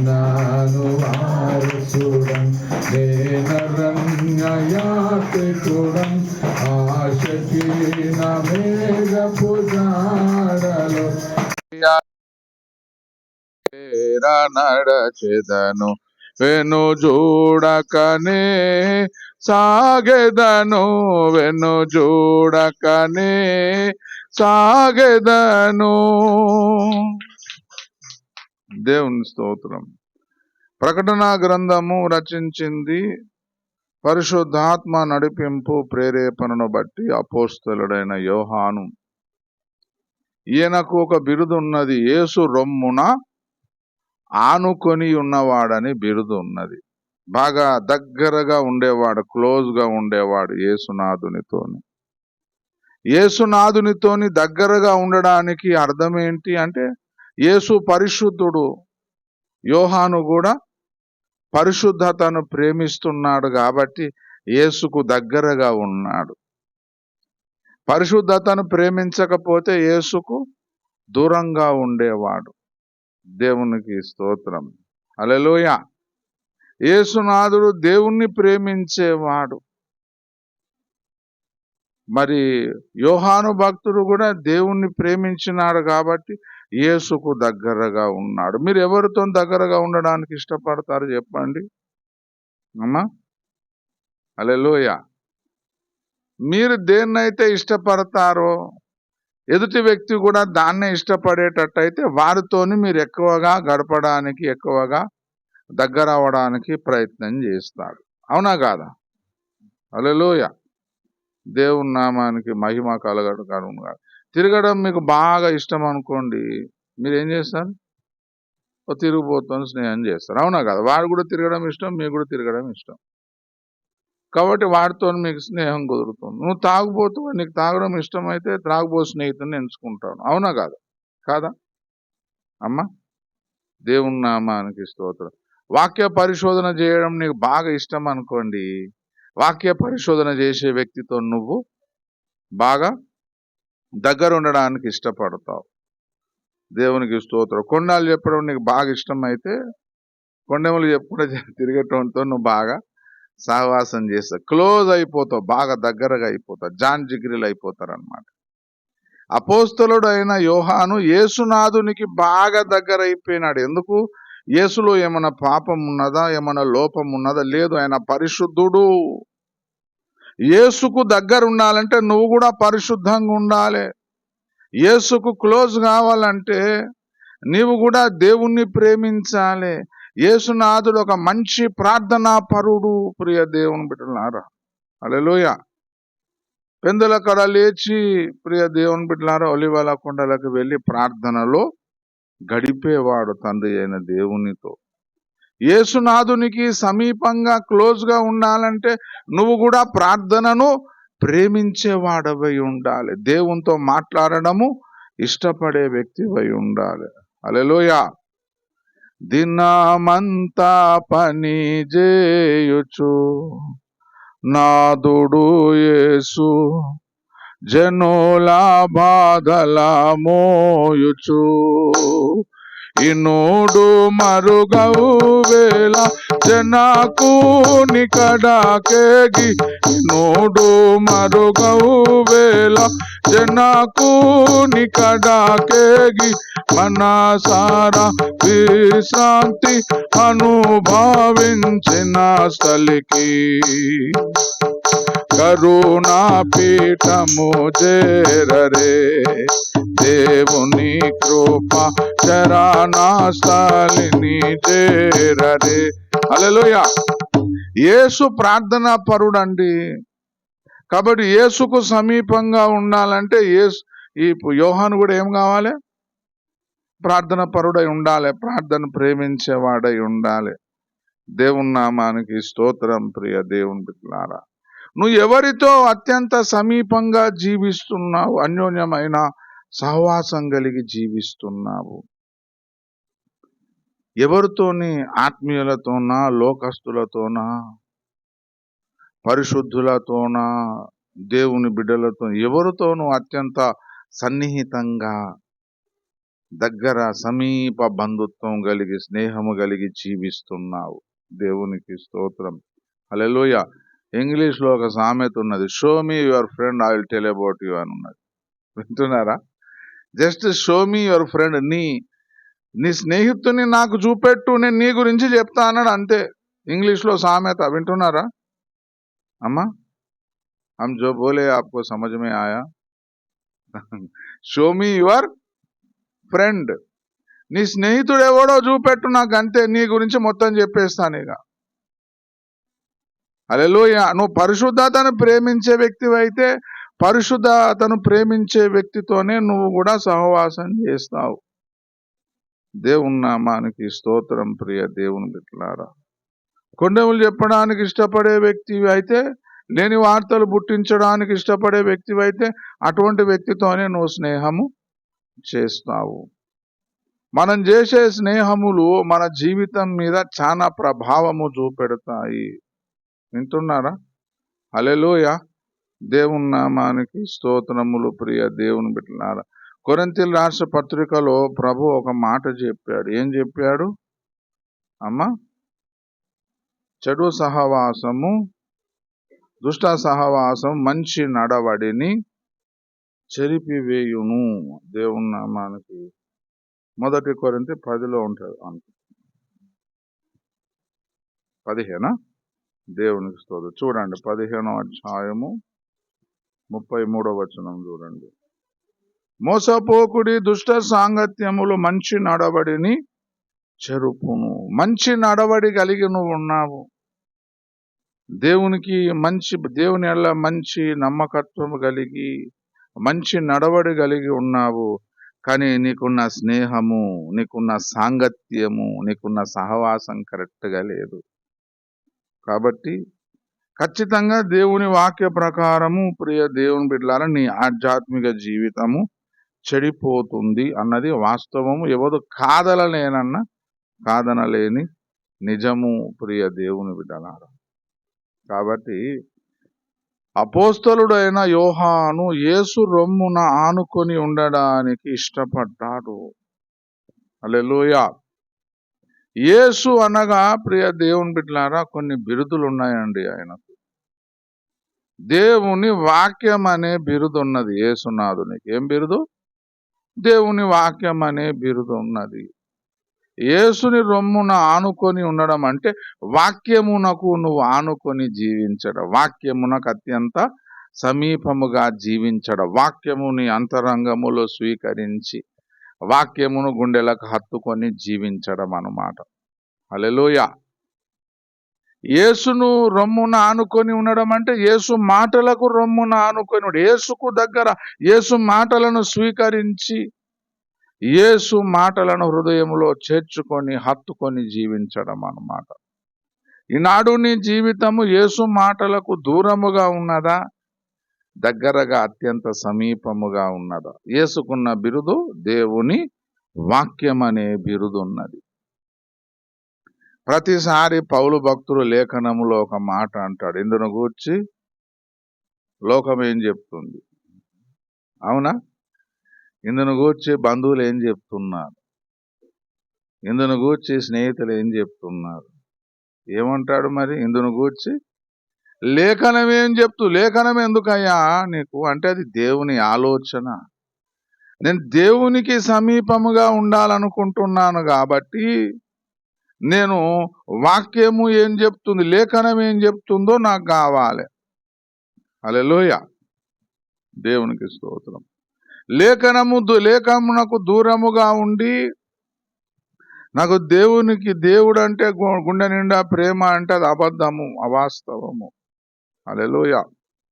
నన్ను వారసుడం నేనరణ్యయాత్రికుడం ఆశకి మేఘపు జాడలో నడచెదను వెను చూడకనే సాగెదను వెను చూడకనే సాగెదను. దేవుని స్తోత్రం. ప్రకటన గ్రంథము రచించింది పరిశుద్ధాత్మ నడిపింపు ప్రేరేపణను బట్టి అపోస్తలుడైన యోహాను. ఈయనకు ఒక బిరుదు ఉన్నది, యేసు రొమ్మున ఆనుకొని ఉన్నవాడని బిరుదు ఉన్నది. బాగా దగ్గరగా ఉండేవాడు, క్లోజ్గా ఉండేవాడు యేసునాథునితోని. యేసునాథునితోని దగ్గరగా ఉండడానికి అర్థం ఏంటి అంటే, యేసు పరిశుద్ధుడు, యోహాను కూడా పరిశుద్ధతను ప్రేమిస్తున్నాడు కాబట్టి యేసుకు దగ్గరగా ఉన్నాడు. పరిశుద్ధతను ప్రేమించకపోతే యేసుకు దూరంగా ఉండేవాడు. దేవునికి స్తోత్రం. హల్లెలూయా. యేసునాథుడు దేవుణ్ణి ప్రేమించేవాడు. మరి యోహాను భక్తుడు కూడా దేవుణ్ణి ప్రేమించినాడు కాబట్టి యేసుకు దగ్గరగా ఉన్నాడు. మీరు ఎవరితో దగ్గరగా ఉండడానికి ఇష్టపడతారు చెప్పండి అమ్మా? హల్లెలూయా. మీరు దేన్నైతే ఇష్టపడతారో ఎదుటి వ్యక్తి కూడా దాన్నే ఇష్టపడేటట్టయితే వారితోని మీరు ఎక్కువగా గడపడానికి, ఎక్కువగా దగ్గర అవ్వడానికి ప్రయత్నం చేస్తాడు. అవునా కాదా? హల్లెలూయా. దేవుని నామానికి మహిమ కలగడం. తిరగడం మీకు బాగా ఇష్టం అనుకోండి, మీరు ఏం చేస్తారు? తిరిగిపోతాను స్నేహం చేస్తారు. అవునా కదా? వాడు కూడా తిరగడం ఇష్టం, మీకు కూడా తిరగడం ఇష్టం. కాబట్టి వాడితో మీకు స్నేహం కుదురుతుంది. నువ్వు తాగుబోతు, నీకు తాగడం ఇష్టం అయితే త్రాగుబోతు స్నేహితుని ఎంచుకుంటాను. అవునా కాదా? కాదా అమ్మా? దేవుని నామానికి స్తోత్రం. వాక్య పరిశోధన చేయడం నీకు బాగా ఇష్టం అనుకోండి, వాక్య పరిశోధన చేసే వ్యక్తితో నువ్వు బాగా దగ్గర ఉండడానికి ఇష్టపడతావు. దేవునికి స్తోత్రం. కొండాలు చెప్పడం నీకు బాగా ఇష్టం అయితే కొండెములు చెప్పుకుంటే తిరిగేటోనితో నువ్వు బాగా సహవాసం చేస్తావు, క్లోజ్ అయిపోతావు, బాగా దగ్గరగా అయిపోతావు, జాన్ జిగ్రీలు అయిపోతారు అన్నమాట. అపోస్తలుడు అయిన యోహాను యేసునాథునికి బాగా దగ్గర అయిపోయినాడు. ఎందుకు? యేసులో ఏమైనా పాపం ఉన్నదా, ఏమైనా లోపం ఉన్నదా? లేదు, ఆయన పరిశుద్ధుడు. యేసుకు దగ్గర ఉండాలంటే నువ్వు కూడా పరిశుద్ధంగా ఉండాలి. యేసుకు క్లోజ్ కావాలంటే నీవు కూడా దేవుణ్ణి ప్రేమించాలి. యేసునాథుడు ఒక మంచి ప్రార్థనా పరుడు. ప్రియ దేవుని బిడ్డలారా, హల్లెలూయా. పెందుల కడ లేచి ప్రియ దేవుని బిడ్డలారా ఒలివల కొండలకు వెళ్ళి ప్రార్థనలో గడిపేవాడు తండ్రి అయిన దేవునితో. యేసునాథునికి సమీపంగా క్లోజ్గా ఉండాలంటే నువ్వు కూడా ప్రార్థనను ప్రేమించేవాడవై ఉండాలి. దేవునితో మాట్లాడడము ఇష్టపడే వ్యక్తివై ఉండాలి. హల్లెలూయా. దినమంతా పని చేయుచు నాదుడు యేసు జనుల బాధల మోయుచు ఇనుడు మరుగవు వేళ జనకు నికడకేగి ఇనుడు మరుగవు వేళ జనకు నికడకేగి మనసారా విశ్రాంతి అనుభవించిన స్థలికి కరుణా పీఠము చేరరే దేవుని కృప చరణా స్థలిని చేరరే. హల్లెలూయా. యేసు ప్రార్థనా పరుడండి. కాబట్టి యేసుకు సమీపంగా ఉండాలంటే ఈ యోహాను కూడా ఏం కావాలి? ప్రార్థన పరుడై ఉండాలి, ప్రార్థన ప్రేమించేవాడై ఉండాలి. దేవుని నామానికి స్తోత్రం. ప్రియ దేవుని బిడ్డలారా, నువ్వు ఎవరితో అత్యంత సమీపంగా జీవిస్తున్నావు? అన్యోన్యమైన సహవాసం కలిగి జీవిస్తున్నావు? ఎవరితోని? ఆత్మీయులతోనా, లోకస్తులతోనా, పరిశుద్ధులతోనా, దేవుని బిడ్డలతో? ఎవరితో నువ్వు అత్యంత సన్నిహితంగా దగ్గర సమీప బంధుత్వం కలిగి స్నేహము కలిగి జీవిస్తున్నావు. దేవునికి స్తోత్రం. హల్లెలూయా. ఇంగ్లీష్లో ఒక సామెత ఉన్నది, show me your friend I will tell about you అని ఉన్నది. వింటున్నారా? Just show me your friend, నీ స్నేహితుని నాకు చూపెట్టు, నేను నీ గురించి చెప్తా అన్నాడు అంతే. ఇంగ్లీష్లో సామెత. వింటున్నారా అమ్మా? हम जो बोले आपको समझ में आया? షో మీ యువర్ ఫ్రెండ్, నీ స్నేహితుడు ఎవడో చూపెట్టు నాకు అంతే, నీ గురించి మొత్తం చెప్పేస్తాను ఇక. హల్లెలూయా. నువ్వు పరిశుద్ధతను ప్రేమించే వ్యక్తివైతే పరిశుద్ధతను ప్రేమించే వ్యక్తితోనే నువ్వు కూడా సహవాసం చేస్తావు. దేవుని నామానికి స్తోత్రం. ప్రియ దేవుని బిడ్డలారా, కొండెములు చెప్పడానికి ఇష్టపడే వ్యక్తివి అయితే, లేని వార్తలు పుట్టించడానికి ఇష్టపడే వ్యక్తివైతే అటువంటి వ్యక్తితోనే నువ్వు స్నేహము చేస్తావు. మనం చేసే స్నేహములు మన జీవితం మీద చాలా ప్రభావము చూపెడతాయి. వింటున్నారా? హల్లెలూయా. దేవుని నామానికి స్తోత్రములు. ప్రియ దేవుని బిడ్డలారా, కొరింథీయుల రాష్ట్ర పత్రికలో ప్రభు ఒక మాట చెప్పాడు. ఏం చెప్పాడు అమ్మా? చెడు సహవాసము, దుష్ట సహవాసం మంచి నడవడిని చెరిపివేయును. దేవుని నామానికి 1 కొరింథీ 10లో ఉంటుంది అంత 15. దేవునికి స్తోత్రం. చూడండి 15వ అధ్యాయము 33వ వచనం చూడండి. మోసపోకుడి, దుష్ట సాంగత్యములు మంచి నడవడిని చెరుపును. మంచి నడవడి కలిగి నువ్వు ఉన్నావు. దేవుని వల్ల మంచి నమ్మకత్వం కలిగి మంచి నడవడి కలిగి ఉన్నావు. కానీ నీకున్న స్నేహము, నీకున్న సాంగత్యము, నీకున్న సహవాసం కరెక్ట్గా లేదు. కాబట్టి ఖచ్చితంగా దేవుని వాక్య ప్రకారము ప్రియ దేవుని బిడ్డలారా, నీ ఆధ్యాత్మిక జీవితము చెడిపోతుంది అన్నది వాస్తవము. ఎవరు కాదనలేని నిజము ప్రియ దేవుని బిడ్డలారా. కాబట్టి అపోస్తలుడైన యోహాను యేసు రొమ్మున ఆనుకొని ఉండడానికి ఇష్టపడ్డాడు. హల్లెలూయా. యేసు అనగా ప్రియ దేవుని బిడ్డలారా కొన్ని బిరుదులు ఉన్నాయండి ఆయనకు. దేవుని వాక్యం అనే బిరుదు ఉన్నది యేసునాథునికి. ఏం బిరుదు? దేవుని వాక్యం అనే బిరుదు ఉన్నది. యేసుని రొమ్మున ఆనుకొని ఉండడం అంటే వాక్యమునకు నువ్వు ఆనుకొని జీవించడం, వాక్యమునకు అత్యంత సమీపముగా జీవించడం, వాక్యముని అంతరంగములో స్వీకరించి వాక్యమును గుండెలకు హత్తుకొని జీవించడం అన్నమాట. హల్లెలూయా. యేసును రొమ్మున ఆనుకొని ఉండడం అంటే యేసు మాటలకు రొమ్మున ఆనుకొని, యేసుకు దగ్గర యేసు మాటలను స్వీకరించి యేసు మాటలను హృదయంలో చేర్చుకొని హత్తుకొని జీవించడం అన్నమాట. ఈనాడు నీ జీవితము యేసు మాటలకు దూరముగా ఉన్నదా, దగ్గరగా అత్యంత సమీపముగా ఉన్నదా? యేసుకున్న బిరుదు దేవుని వాక్యం అనే బిరుదు ఉన్నది. ప్రతిసారి పౌలు భక్తుడు లేఖనములో ఒక మాట అంటాడు. ఇందును గూర్చి లోకం ఏం చెప్తుంది? అవునా? ఇందును గూర్చి బంధువులు ఏం చెప్తున్నారు? ఇందును గూర్చి స్నేహితులు ఏం చెప్తున్నారు? ఏమంటాడు మరి ఇందును గూర్చి? లేఖనం ఏం లేఖనం ఎందుకయ్యా నీకు అంటే అది దేవుని ఆలోచన. నేను దేవునికి సమీపముగా ఉండాలనుకుంటున్నాను కాబట్టి నేను వాక్యము ఏం చెప్తుంది, లేఖనం ఏం చెప్తుందో నాకు కావాలి. హల్లెలూయా. దేవునికి స్తోత్రం. లేఖనమునకు దూరముగా ఉండి నాకు దేవుడు అంటే గుండె నిండా ప్రేమ అంటే అది అబద్ధము, అవాస్తవము. హల్లెలూయా.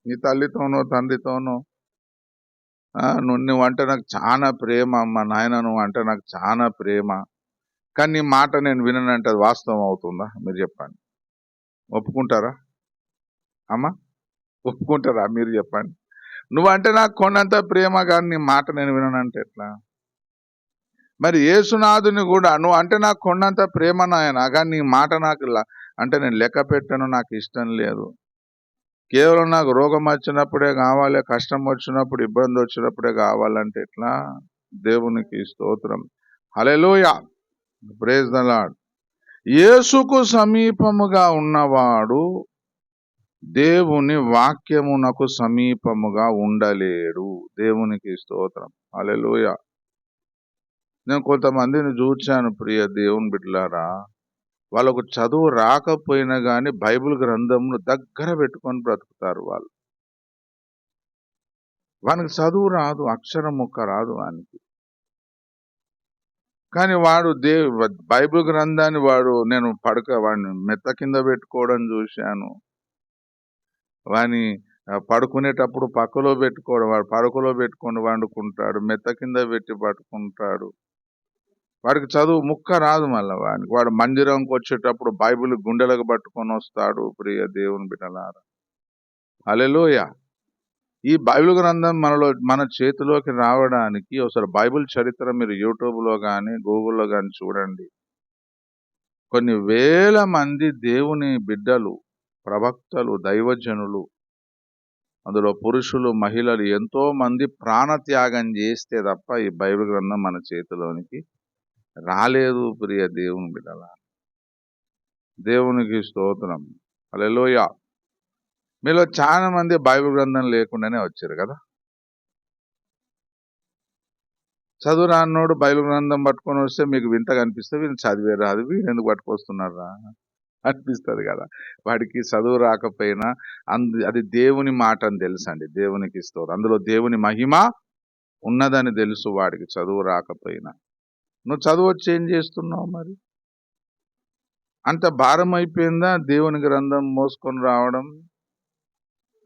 నీ తల్లితోనో తండ్రితోనో నువ్వంటే నాకు చాలా ప్రేమ, అమ్మ నాయన నువ్వు అంటే నాకు చాలా ప్రేమ, కానీ నీ మాట నేను విననంటే అది వాస్తవం అవుతుందా? మీరు చెప్పండి. ఒప్పుకుంటారా అమ్మా? ఒప్పుకుంటారా? మీరు చెప్పండి. నువ్వంటే నాకు కొన్నంత ప్రేమ, కానీ నీ మాట నేను విననంటే ఎట్లా? మరి యేసునాథుని కూడా నువ్వు అంటే నాకు కొన్నంత ప్రేమ నాయన, కానీ నీ మాట నాకు అంటే నేను లెక్క పెట్టను, నాకు ఇష్టం లేదు. కేవలం నాకు రోగం వచ్చినప్పుడే కావాలి, కష్టం వచ్చినప్పుడు, ఇబ్బంది వచ్చినప్పుడే కావాలంటే ఎట్లా? దేవునికి స్తోత్రం. హల్లెలూయా. Praise the lord. యేసుకు సమీపముగా ఉన్నవాడు దేవుని వాక్యమునకు సమీపముగా ఉండలేడు. దేవునికి స్తోత్రం. హల్లెలూయా. నేను కొంతమందిని చూచాను ప్రియ దేవుని బిడ్డలారా, వాళ్ళకు చదువు రాకపోయినా గాని బైబిల్ గ్రంథమును దగ్గర పెట్టుకొని బ్రతుకుతారు వాళ్ళు. వానికి చదువు రాదు, అక్షరం ముక్క రాదు వానికి. కానీ వాడు బైబిల్ గ్రంథాన్ని నేను వాడిని మెత్త కింద పెట్టుకోవడం చూశాను. వాని పడుకునేటప్పుడు పక్కలో పెట్టుకోవడం, వాడు పడకలో పెట్టుకొని వండుకుంటాడు, మెత్త కింద పెట్టి పట్టుకుంటాడు. వాడికి చదువు ముక్క రాదు. మళ్ళీ వాడు మందిరంకి వచ్చేటప్పుడు బైబిల్ గుండెలకు పట్టుకొని వస్తాడు. ప్రియ దేవుని బిడ్డలారా, హల్లెలూయా. ఈ బైబిల్ గ్రంథం మన చేతిలోకి రావడానికి ఒకసారి బైబిల్ చరిత్ర మీరు యూట్యూబ్లో కానీ గూగుల్లో కానీ చూడండి. కొన్ని వేల మంది దేవుని బిడ్డలు, ప్రవక్తలు, దైవజనులు, అందులో పురుషులు, మహిళలు ఎంతో మంది ప్రాణత్యాగం చేస్తే తప్ప ఈ బైబిల్ గ్రంథం మన చేతిలోనికి రాలేదు. ప్రియ దేవుని బిడ్డలారా, దేవునికి స్తోత్రం. హల్లెలూయా. మీలో చాలా మంది బైబిల్ గ్రంథం లేకుండానే వచ్చారు కదా. చదువు రాన్నోడు బైబిల్ గ్రంథం పట్టుకొని వస్తే మీకు వింతగా అనిపిస్తే వీళ్ళు చదివే రాదు, వీళ్ళు ఎందుకు పట్టుకొస్తున్నారా అనిపిస్తుంది కదా. వాడికి చదువు రాకపోయినా అది దేవుని మాట అని తెలుసు అండి. దేవునికి స్తోత్రం. అందులో దేవుని మహిమ ఉన్నదని తెలుసు వాడికి, చదువు రాకపోయినా. నువ్వు చదువు వచ్చి ఏం చేస్తున్నావు మరి? అంత భారం అయిపోయిందా దేవుని గ్రంథం మోసుకొని రావడం?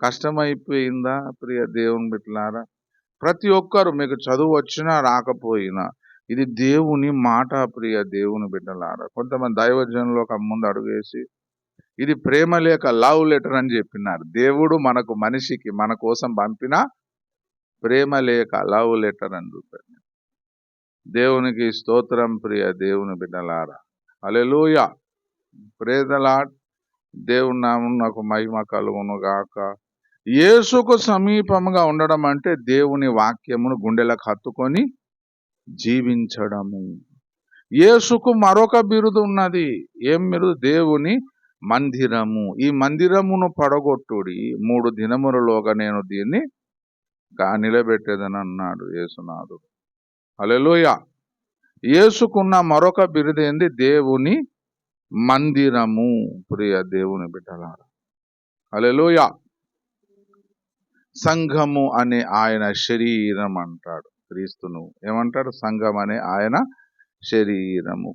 కష్టమైపోయిందా? ప్రియ దేవుని బిడ్డలారా, ప్రతి ఒక్కరు మీకు చదువు వచ్చినా రాకపోయినా ఇది దేవుని మాట. ప్రియ దేవుని బిడ్డలారా, కొంతమంది దైవజనులు ఒక ముందు అడుగేసి ఇది ప్రేమ లేక లవ్ లెటర్ అని చెప్పినారు. దేవుడు మనిషికి మన కోసం పంపిన ప్రేమ లేక లవ్ లెటర్ అని చూపారు. దేవునికి స్తోత్రం. ప్రియ దేవుని బిడ్డలారా, హల్లెలూయా. Praise the Lord. దేవుని నామం నాకు మహిమ కలుగును గాక. యేసుకు సమీపముగా ఉండడం అంటే దేవుని వాక్యమును గుండెలకు హత్తుకొని జీవించడము. యేసుకు మరొక బిరుదు ఉన్నది. ఏం బిరుదు? దేవుని మందిరము. ఈ మందిరమును పడగొట్టుడి, 3 దినములలోగా నేను దీన్ని నిలబెట్టేదని అన్నాడు యేసునాథుడు. హల్లెలూయా. యేసుకున్న మరొక బిరుదు ఏంది? దేవుని మందిరము. ప్రియ దేవుని బిడ్డలారా, హల్లెలూయా. సంఘము అనే ఆయన శరీరం అంటాడు క్రీస్తును. ఏమంటాడు? సంఘం అనే ఆయన శరీరము.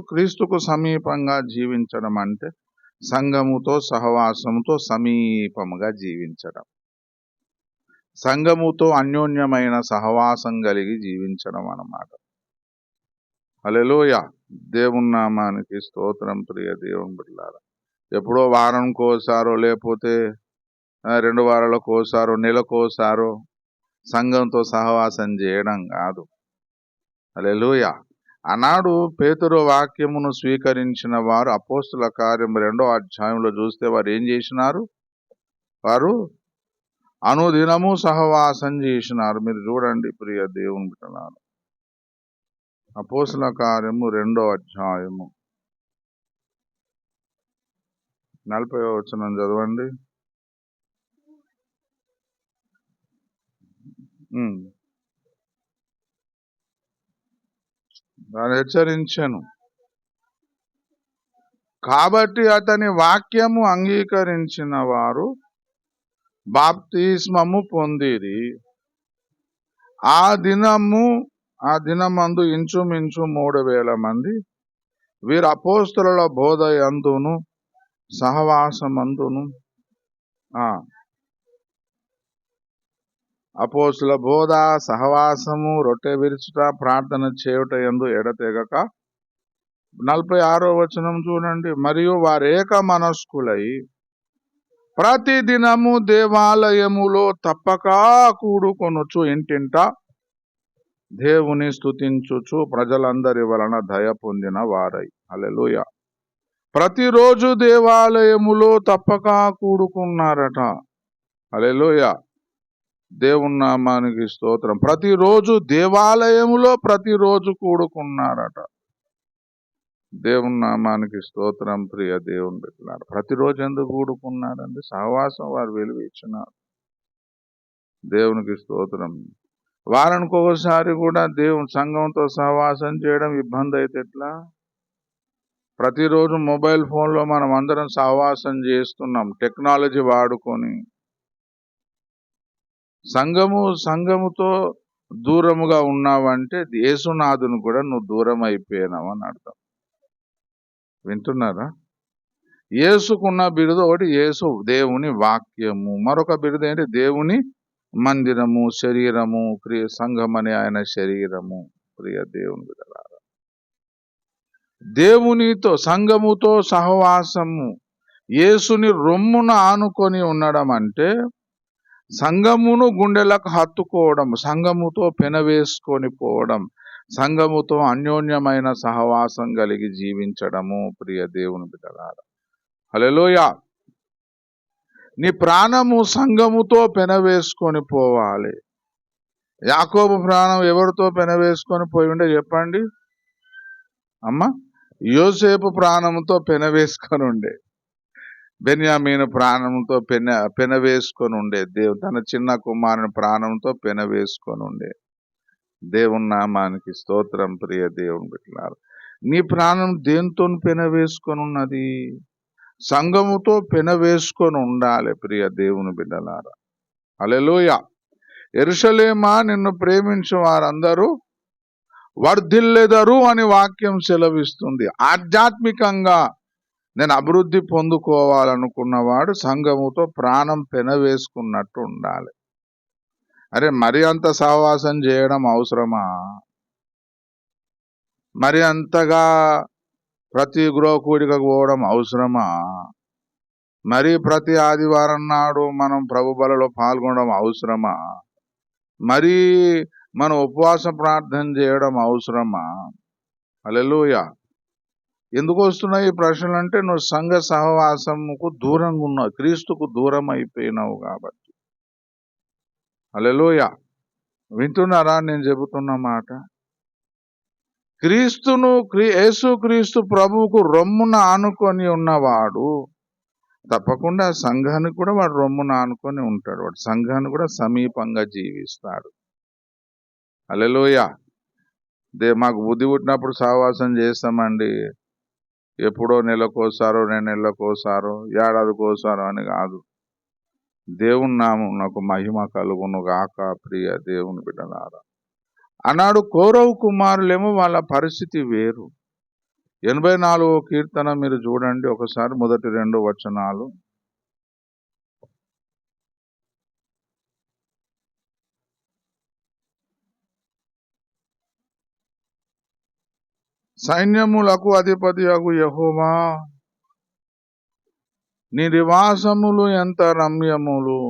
క్రీస్తుకు సమీపంగా జీవించడం అంటే సంఘముతో సహవాసముతో సమీపముగా జీవించడం, సంఘముతో అన్యోన్యమైన సహవాసం కలిగి జీవించడం అన్నమాట. హల్లెలూయా. దేవుని నామానికి స్తోత్రం. ప్రియ దేవుని బిడ్డలారా, ఎప్పుడో వారంకోసారో లేకపోతే 2 వారాలకోసారో నెలకోసారో సంఘంతో సహవాసం చేయడం కాదు. హల్లెలూయా. ఆనాడు పేతురు వాక్యమును స్వీకరించిన వారు అపోస్తుల కార్యం 2వ అధ్యాయంలో చూస్తే వారు ఏం చేసినారు? వారు అనుదినము సహవాసం చేసినారు. మీరు చూడండి ప్రియ దేవుని బిడ్డలారా, అపోస్తుల కార్యము 2వ అధ్యాయము 40వ వచనం చదవండి. వారు హెచ్చరించెను. కాబట్టి అతని వాక్యము అంగీకరించిన వారు బాప్తిస్మము పొందిరి. ఆ దినమందు ఇంచుమించు 3,000 మంది వీరు అపోస్తలుల బోధ యందును సహవాసమందును, అపోస్తుల బోధ, సహవాసము, రొట్టె విరుచుట, ప్రార్థన చేయుట యందు ఎడతెగక. 46వ వచనం చూడండి. మరియు వారేక మనస్కులై ప్రతి దినము దేవాలయములో తప్పక కూడుకొనుచు ఇంటింట దేవుని స్తుతించుచు ప్రజలందరి వలన దయ పొందిన వారై. హల్లెలూయా. ప్రతిరోజు దేవాలయములో తప్పక కూడుకున్నారట. హల్లెలూయా. దేవుని నామానికి స్తోత్రం. ప్రతిరోజు దేవాలయములో ప్రతిరోజు కూడుకున్నారట. దేవుని నామానికి స్తోత్రం. ప్రియ దేవుని బిడ్డలారా, ప్రతిరోజు ఎందుకు కూడుకున్నారండి? సహవాసం వారు వెలుగు ఇచ్చినారు. దేవునికి స్తోత్రం. వారానికి ఒకసారి కూడా దేవుని సంఘంతో సహవాసం చేయడం ఇబ్బంది అయితే ఎట్లా? ప్రతిరోజు మొబైల్ ఫోన్లో మనం అందరం సహవాసం చేస్తున్నాం టెక్నాలజీ వాడుకొని. సంఘముతో దూరముగా ఉన్నావంటే యేసునాథుని కూడా నువ్వు దూరం అయిపోయినావు అని అర్థం. వింటున్నారా? యేసుకున్న బిరుదు ఒకటి యేసు దేవుని వాక్యము, మరొక బిరుదు ఏంటి? దేవుని మందిరము, శరీరము, సంఘం అనే ఆయన శరీరము. ప్రియ దేవుని బిడ్డలారా, దేవునితో సంఘముతో సహవాసము, యేసుని రొమ్మున ఆనుకొని ఉండడం అంటే సంఘమును గుండెలకు హత్తుకోవడం, సంఘముతో పెనవేసుకొని పోవడం, సంఘముతో అన్యోన్యమైన సహవాసం కలిగి జీవించడము. ప్రియ దేవుని బిడ్డలారా, హల్లెలూయా. నీ ప్రాణము సంఘముతో పెనవేసుకొని పోవాలి. యాకోబు ప్రాణం ఎవరితో పెనవేసుకొని పోయి ఉండే చెప్పండి అమ్మ? యోసేపు ప్రాణముతో పెనవేసుకొని ఉండే, బెన్యామీను ప్రాణంతో పెనవేసుకొని ఉండే, తన చిన్న కుమారుని ప్రాణంతో పెనవేసుకొని ఉండే. దేవుని నామానికి స్తోత్రం. ప్రియ దేవుని బిడ్డలారా, నీ ప్రాణం దేంతో పెనవేసుకొని ఉన్నది? సంఘముతో పెనవేసుకొని ఉండాలి. ప్రియ దేవుని బిడ్డలారా, హల్లెలూయా. యెరూషలేమా, నిన్ను ప్రేమించు వారందరూ వర్ధిల్లెదరు అని వాక్యం సెలవిస్తుంది. ఆధ్యాత్మికంగా నేను అభివృద్ధి పొందుకోవాలనుకున్నవాడు సంఘముతో ప్రాణం పెనవేసుకున్నట్టు ఉండాలి. అరే, మరి అంత సహవాసం చేయడం అవసరమా? మరి అంతగా ప్రతి గృహ కూడికకు పోవడం అవసరమా? మరి ప్రతి ఆదివారం నాడు మనం ప్రభు బలలో పాల్గొనడం అవసరమా? మరి మనం ఉపవాస ప్రార్థన చేయడం అవసరమా? హల్లెలూయా. ఎందుకు వస్తున్నాయి ఈ ప్రశ్నలు అంటే, నువ్వు సంఘ సహవాసముకు దూరంగా ఉన్నావు, క్రీస్తుకు దూరం అయిపోయినావు కాబట్టి. హల్లెలూయా. వింటున్నారా నేను చెబుతున్న మాట? యేసుక్రీస్తు ప్రభువుకు రొమ్మున ఆనుకొని ఉన్నవాడు తప్పకుండా సంఘాన్ని కూడా వాడు రొమ్మున ఆనుకొని ఉంటాడు. వాడు సంఘాన్ని కూడా సమీపంగా జీవిస్తాడు. హల్లెలూయా. మాకు బుద్ధి పుట్టినప్పుడు సహవాసం చేస్తామండి, ఎప్పుడో నెలకోసారో 2 నెలలకోసారో ఏడాదికోసారో అని కాదు. దేవుని నామం నాకు మహిమ కలుగును గాక. ప్రియ దేవుని బిడ్డలారా, అన్నాడు కోరవు కుమారులేమో వాళ్ళ పరిస్థితి వేరు. 84వ కీర్తన మీరు చూడండి ఒకసారి, మొదటి 2 వచనాలు. సైన్యములకు అధిపతియగు యెహోవా, నీ నివాసములు ఎంత రమ్యములు.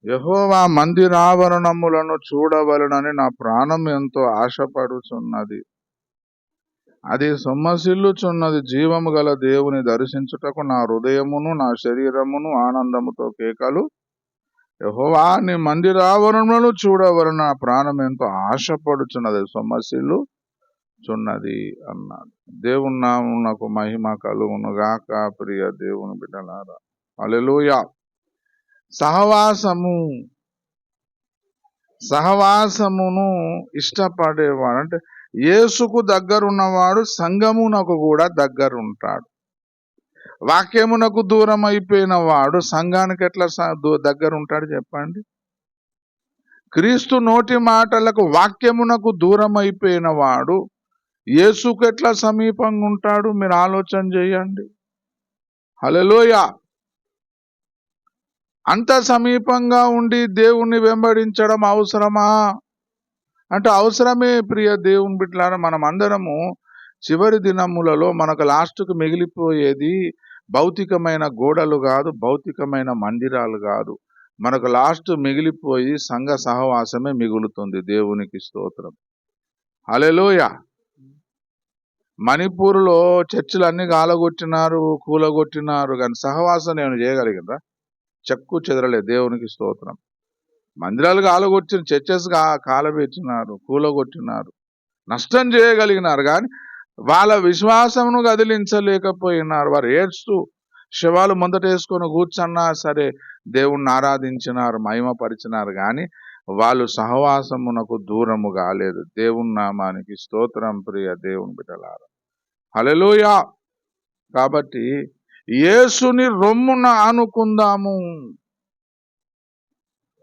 యెహోవా మందిరావరణములను చూడవలనని నా ప్రాణం ఎంతో ఆశపడుచున్నది. అది సొమ్మసిల్లుచున్నది. జీవము గల దేవుని దర్శించుటకు నా హృదయమును నా శరీరమును ఆనందముతో కేకలు. యెహోవా, నీ మందిరావరణములను చూడవలన నా ప్రాణం ఎంతో ఆశపడుచున్నది, సొమ్మసిల్లుచున్నది అన్నాడు. దేవుని నామమునకు మహిమ కలుగును గాక. ప్రియ దేవుని బిడ్డలారా, హల్లెలూయా. సహవాసమును ఇష్టపడేవాడు అంటే యేసుకు దగ్గరున్నవాడు సంఘమునకు కూడా దగ్గరుంటాడు. వాక్యమునకు దూరం అయిపోయిన వాడు సంఘానికి ఎట్లా దగ్గరుంటాడు చెప్పండి? క్రీస్తు నోటి మాటలకు వాక్యమునకు దూరం అయిపోయిన వాడు యేసుకు ఎట్లా సమీపంగా ఉంటాడు? మీరు ఆలోచన చేయండి. హల్లెలూయా. అంత సమీపంగా ఉండి దేవుణ్ణి వెంబడించడం అవసరమా అంటే అవసరమే. ప్రియ దేవుని బిడ్డలారా, మనం అందరము చివరి దినములలో మనకు లాస్ట్కు మిగిలిపోయేది భౌతికమైన గోడలు కాదు, భౌతికమైన మందిరాలు కాదు. మనకు లాస్ట్ మిగిలిపోయి సంఘ సహవాసమే మిగులుతుంది. దేవునికి స్తోత్రం. హల్లెలూయా. మణిపూర్లో చర్చిలు అన్ని కాలగొట్టినారు, కూలగొట్టినారు, కానీ సహవాసం నేను చేయగలిగినరా? చెక్కు చెదరలే. దేవునికి స్తోత్రం. మందిరాలు కాలగొచ్చిన, చర్చెస్ కాలబెట్టినారు, కూలగొట్టినారు, నష్టం చేయగలిగినారు. కానీ వాళ్ళ విశ్వాసమును కదిలించలేకపోయినారు. వారు ఏడ్స్తూ శవాలు ముందటేసుకొని కూర్చున్నా సరే దేవుణ్ణి ఆరాధించినారు, మహిమపరిచినారు. కానీ వాళ్ళు సహవాసమునకు దూరము కాలేదు. దేవుని నామానికి స్తోత్రం. ప్రియ దేవుని బిడ్డలారా, హల్లెలూయా. కాబట్టి యేసుని రొమ్మున ఆనుకుందాము.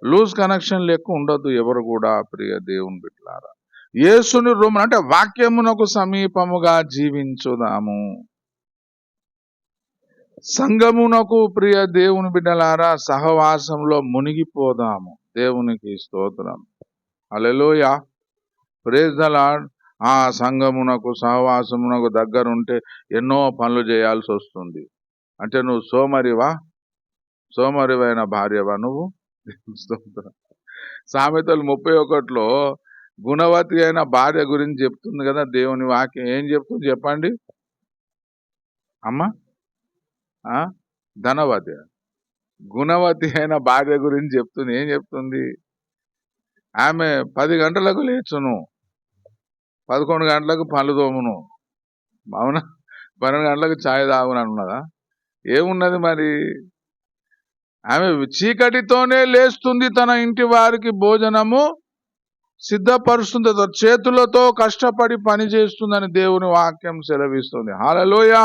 లూజ్ కనెక్షన్ లెక్క ఉండొద్దు ఎవరు కూడా. ప్రియ దేవుని బిడ్డలారా, యేసుని రొమ్మున అంటే వాక్యమునకు సమీపముగా జీవించుదాము. సంఘమునకు, ప్రియ దేవుని బిడ్డలారా, సహవాసంలో మునిగిపోదాము. దేవునికి స్తోత్రం. హల్లెలూయా. Praise the Lord. ఆ సంఘమునకు, సహవాసమునకు దగ్గరుంటే ఎన్నో పనులు చేయాల్సి వస్తుంది. అంటే నువ్వు సోమరివైన భార్యవా నువ్వు? సామెతలు 31లో గుణవతి అయిన భార్య గురించి చెప్తుంది కదా దేవుని వాక్యం. ఏం చెప్తుంది చెప్పండి అమ్మా? ధనవతి. గుణవతి అయిన భార్య గురించి చెప్తుంది. ఏం చెప్తుంది? ఆమె 10 గంటలకు లేచును, 11 గంటలకు పళ్ళు తోమును, అవునా? 12 గంటలకు ఛాయ్ తాగును అన్నదా? ఏమున్నది మరి? ఆమె చీకటితోనే లేస్తుంది, తన ఇంటి వారికి భోజనము సిద్ధపరుస్తుంది, చేతులతో కష్టపడి పని చేస్తుందని దేవుని వాక్యం సెలవిస్తుంది. హల్లెలూయా.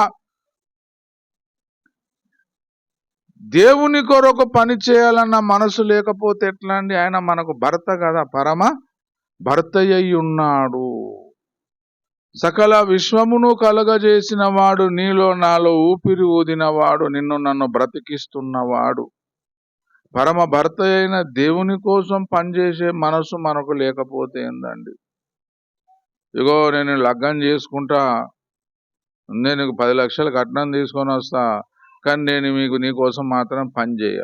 దేవుని కొరకు పని చేయాలన్న మనసు లేకపోతే ఎట్లా అండి? ఆయన మనకు భర్త కదా, పరమ భర్త అయి ఉన్నాడు. సకల విశ్వమును కలగజేసిన వాడు, నీలో నాలో ఊపిరి ఊదినవాడు, నిన్ను నన్ను బ్రతికిస్తున్నవాడు, పరమ భర్త అయిన దేవుని కోసం పనిచేసే మనసు మనకు లేకపోతే ఏందండి? ఇగో నేను లగ్గం చేసుకుంటా, నేను 10 లక్షలు కట్నం తీసుకొని వస్తా, కానీ నేను నీ కోసం మాత్రం పని చేయ.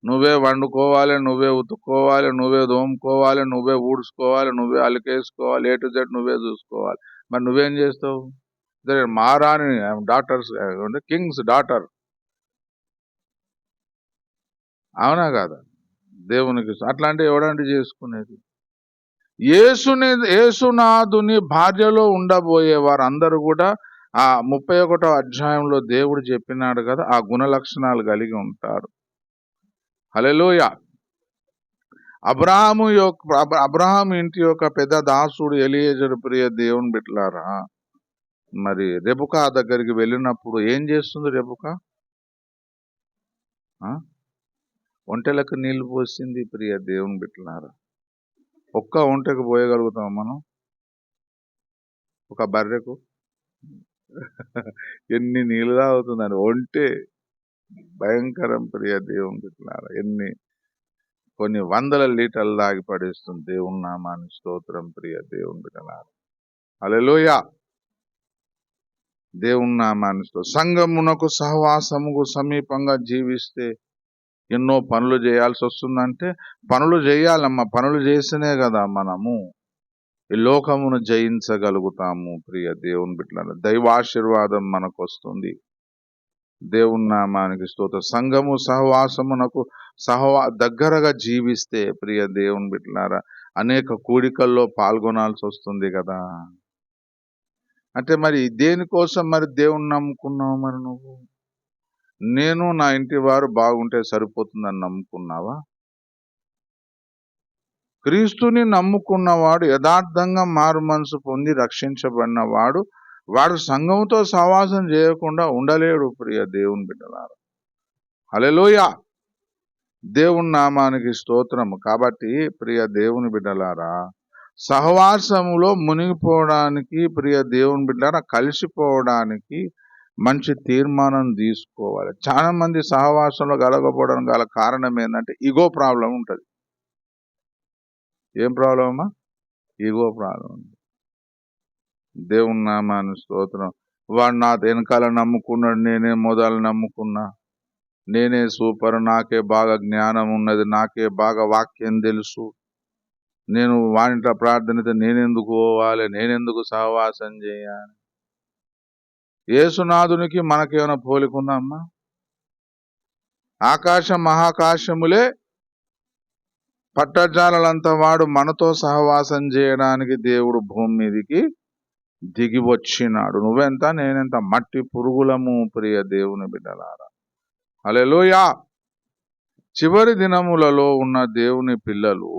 నువ్వే వండుకోవాలి, నువ్వే ఉతుక్కోవాలి, నువ్వే దోముకోవాలి, నువ్వే ఊడ్చుకోవాలి, నువ్వే అలికేసుకోవాలి, A to Z నువ్వే చూసుకోవాలి. మరి నువ్వేం చేస్తావు? మహారాణి, డాక్టర్స్, కింగ్స్ డాటర్, అవునా కాదా? దేవునికి అట్లాంటి ఎవడంటే చేసుకునేది? యేసునాథుని భార్యలో ఉండబోయే వారందరూ కూడా ఆ 31వ అధ్యాయంలో దేవుడు చెప్పినాడు కదా, ఆ గుణ లక్షణాలు కలిగి ఉంటారు. హల్లెలూయా. అబ్రహాము ఇంటి యొక్క పెద్ద దాసుడు ఎలియేజరు, ప్రియ దేవుని బిడ్డలారా, మరి రెబుకా దగ్గరికి వెళ్ళినప్పుడు ఏం చేస్తుంది రెబుకా? ఒంటెలకు నీళ్లు పోసింది. ప్రియ దేవుని బిడ్డలారా, ఒక్క ఒంటెకు పోయగలుగుతాం మనం? ఒక బర్రెకు ఎన్ని నీళ్ళు తాగుతుందని ఒంటె, భయంకరం. ప్రియ దేవుని బిడ్డలారా, కొన్ని వందల లీటర్లు దాగి పడేస్తుంది. దేవుని నామానికి స్తోత్రం. ప్రియ దేవుని బిడ్డలారా, హల్లెలూయా. దేవుని నామానికి స్తోత్రం. సంఘమునకు సహవాసముకు సమీపంగా జీవిస్తే ఎన్నో పనులు చేయాల్సి వస్తుందంటే, పనులు చేయాలమ్మా. పనులు చేస్తేనే కదా మనము ఈ లోకమును జయించగలుగుతాము. ప్రియ దేవుని బిడ్డలారా, దైవాశీర్వాదం మనకు వస్తుంది. దేవుని నామానికి స్తోత్రం. సంఘము సహవాసమునకు దగ్గరగా జీవిస్తే, ప్రియ దేవుని బిడ్డలారా, అనేక కూడికల్లో పాల్గొనాల్సి వస్తుంది కదా. అంటే మరి దేనికోసం మరి దేవుణ్ణి నమ్ముకున్నావు? మరి నువ్వు, నేను నా ఇంటి వారు బాగుంటే సరిపోతుందని నమ్ముకున్నావా? క్రీస్తుని నమ్ముకున్నవాడు, యథార్థంగా మారు మనసు పొంది రక్షించబడిన వాడు సంఘంతో సహవాసం చేయకుండా ఉండలేడు. ప్రియ దేవుని బిడ్డలారా, హల్లెలూయా. దేవుని నామానికి స్తోత్రము. కాబట్టి ప్రియ దేవుని బిడ్డలారా, సహవాసములో మునిగిపోవడానికి, ప్రియ దేవుని బిడ్డలారా, కలిసిపోవడానికి మంచి తీర్మానం తీసుకోవాలి. చాలా మంది సహవాసంలో కలగకపోవడానికి గల కారణం ఏంటంటే ఈగో ప్రాబ్లం ఉంటుంది. ఏం ప్రాబ్లం అమ్మా? Ego problem. దేవుని నామానికి స్తోత్రం. వాడు నా వెనకాల నమ్ముకున్నాడు, నేనే మొదలు నమ్ముకున్నా, నేనే సూపర్, నాకే బాగా జ్ఞానం ఉన్నది, నాకే బాగా వాక్యం తెలుసు, నేను వానింట్లో ప్రార్థనతో నేనెందుకు పోవాలి, నేనెందుకు సహవాసం చేయాలి? యేసునాథునికి మనకేమైనా పోలికుందా అమ్మా? ఆకాశ మహాకాశములే పట్టజాలంత వాడు మనతో సహవాసం చేయడానికి దేవుడు భూమి మీదికి దిగి వచ్చినాడు. నువ్వెంత నేనెంత, మట్టి పురుగులము ప్రియ దేవుని బిడ్డలారా. హల్లెలూయా. చివరి దినములలో ఉన్న దేవుని పిల్లలు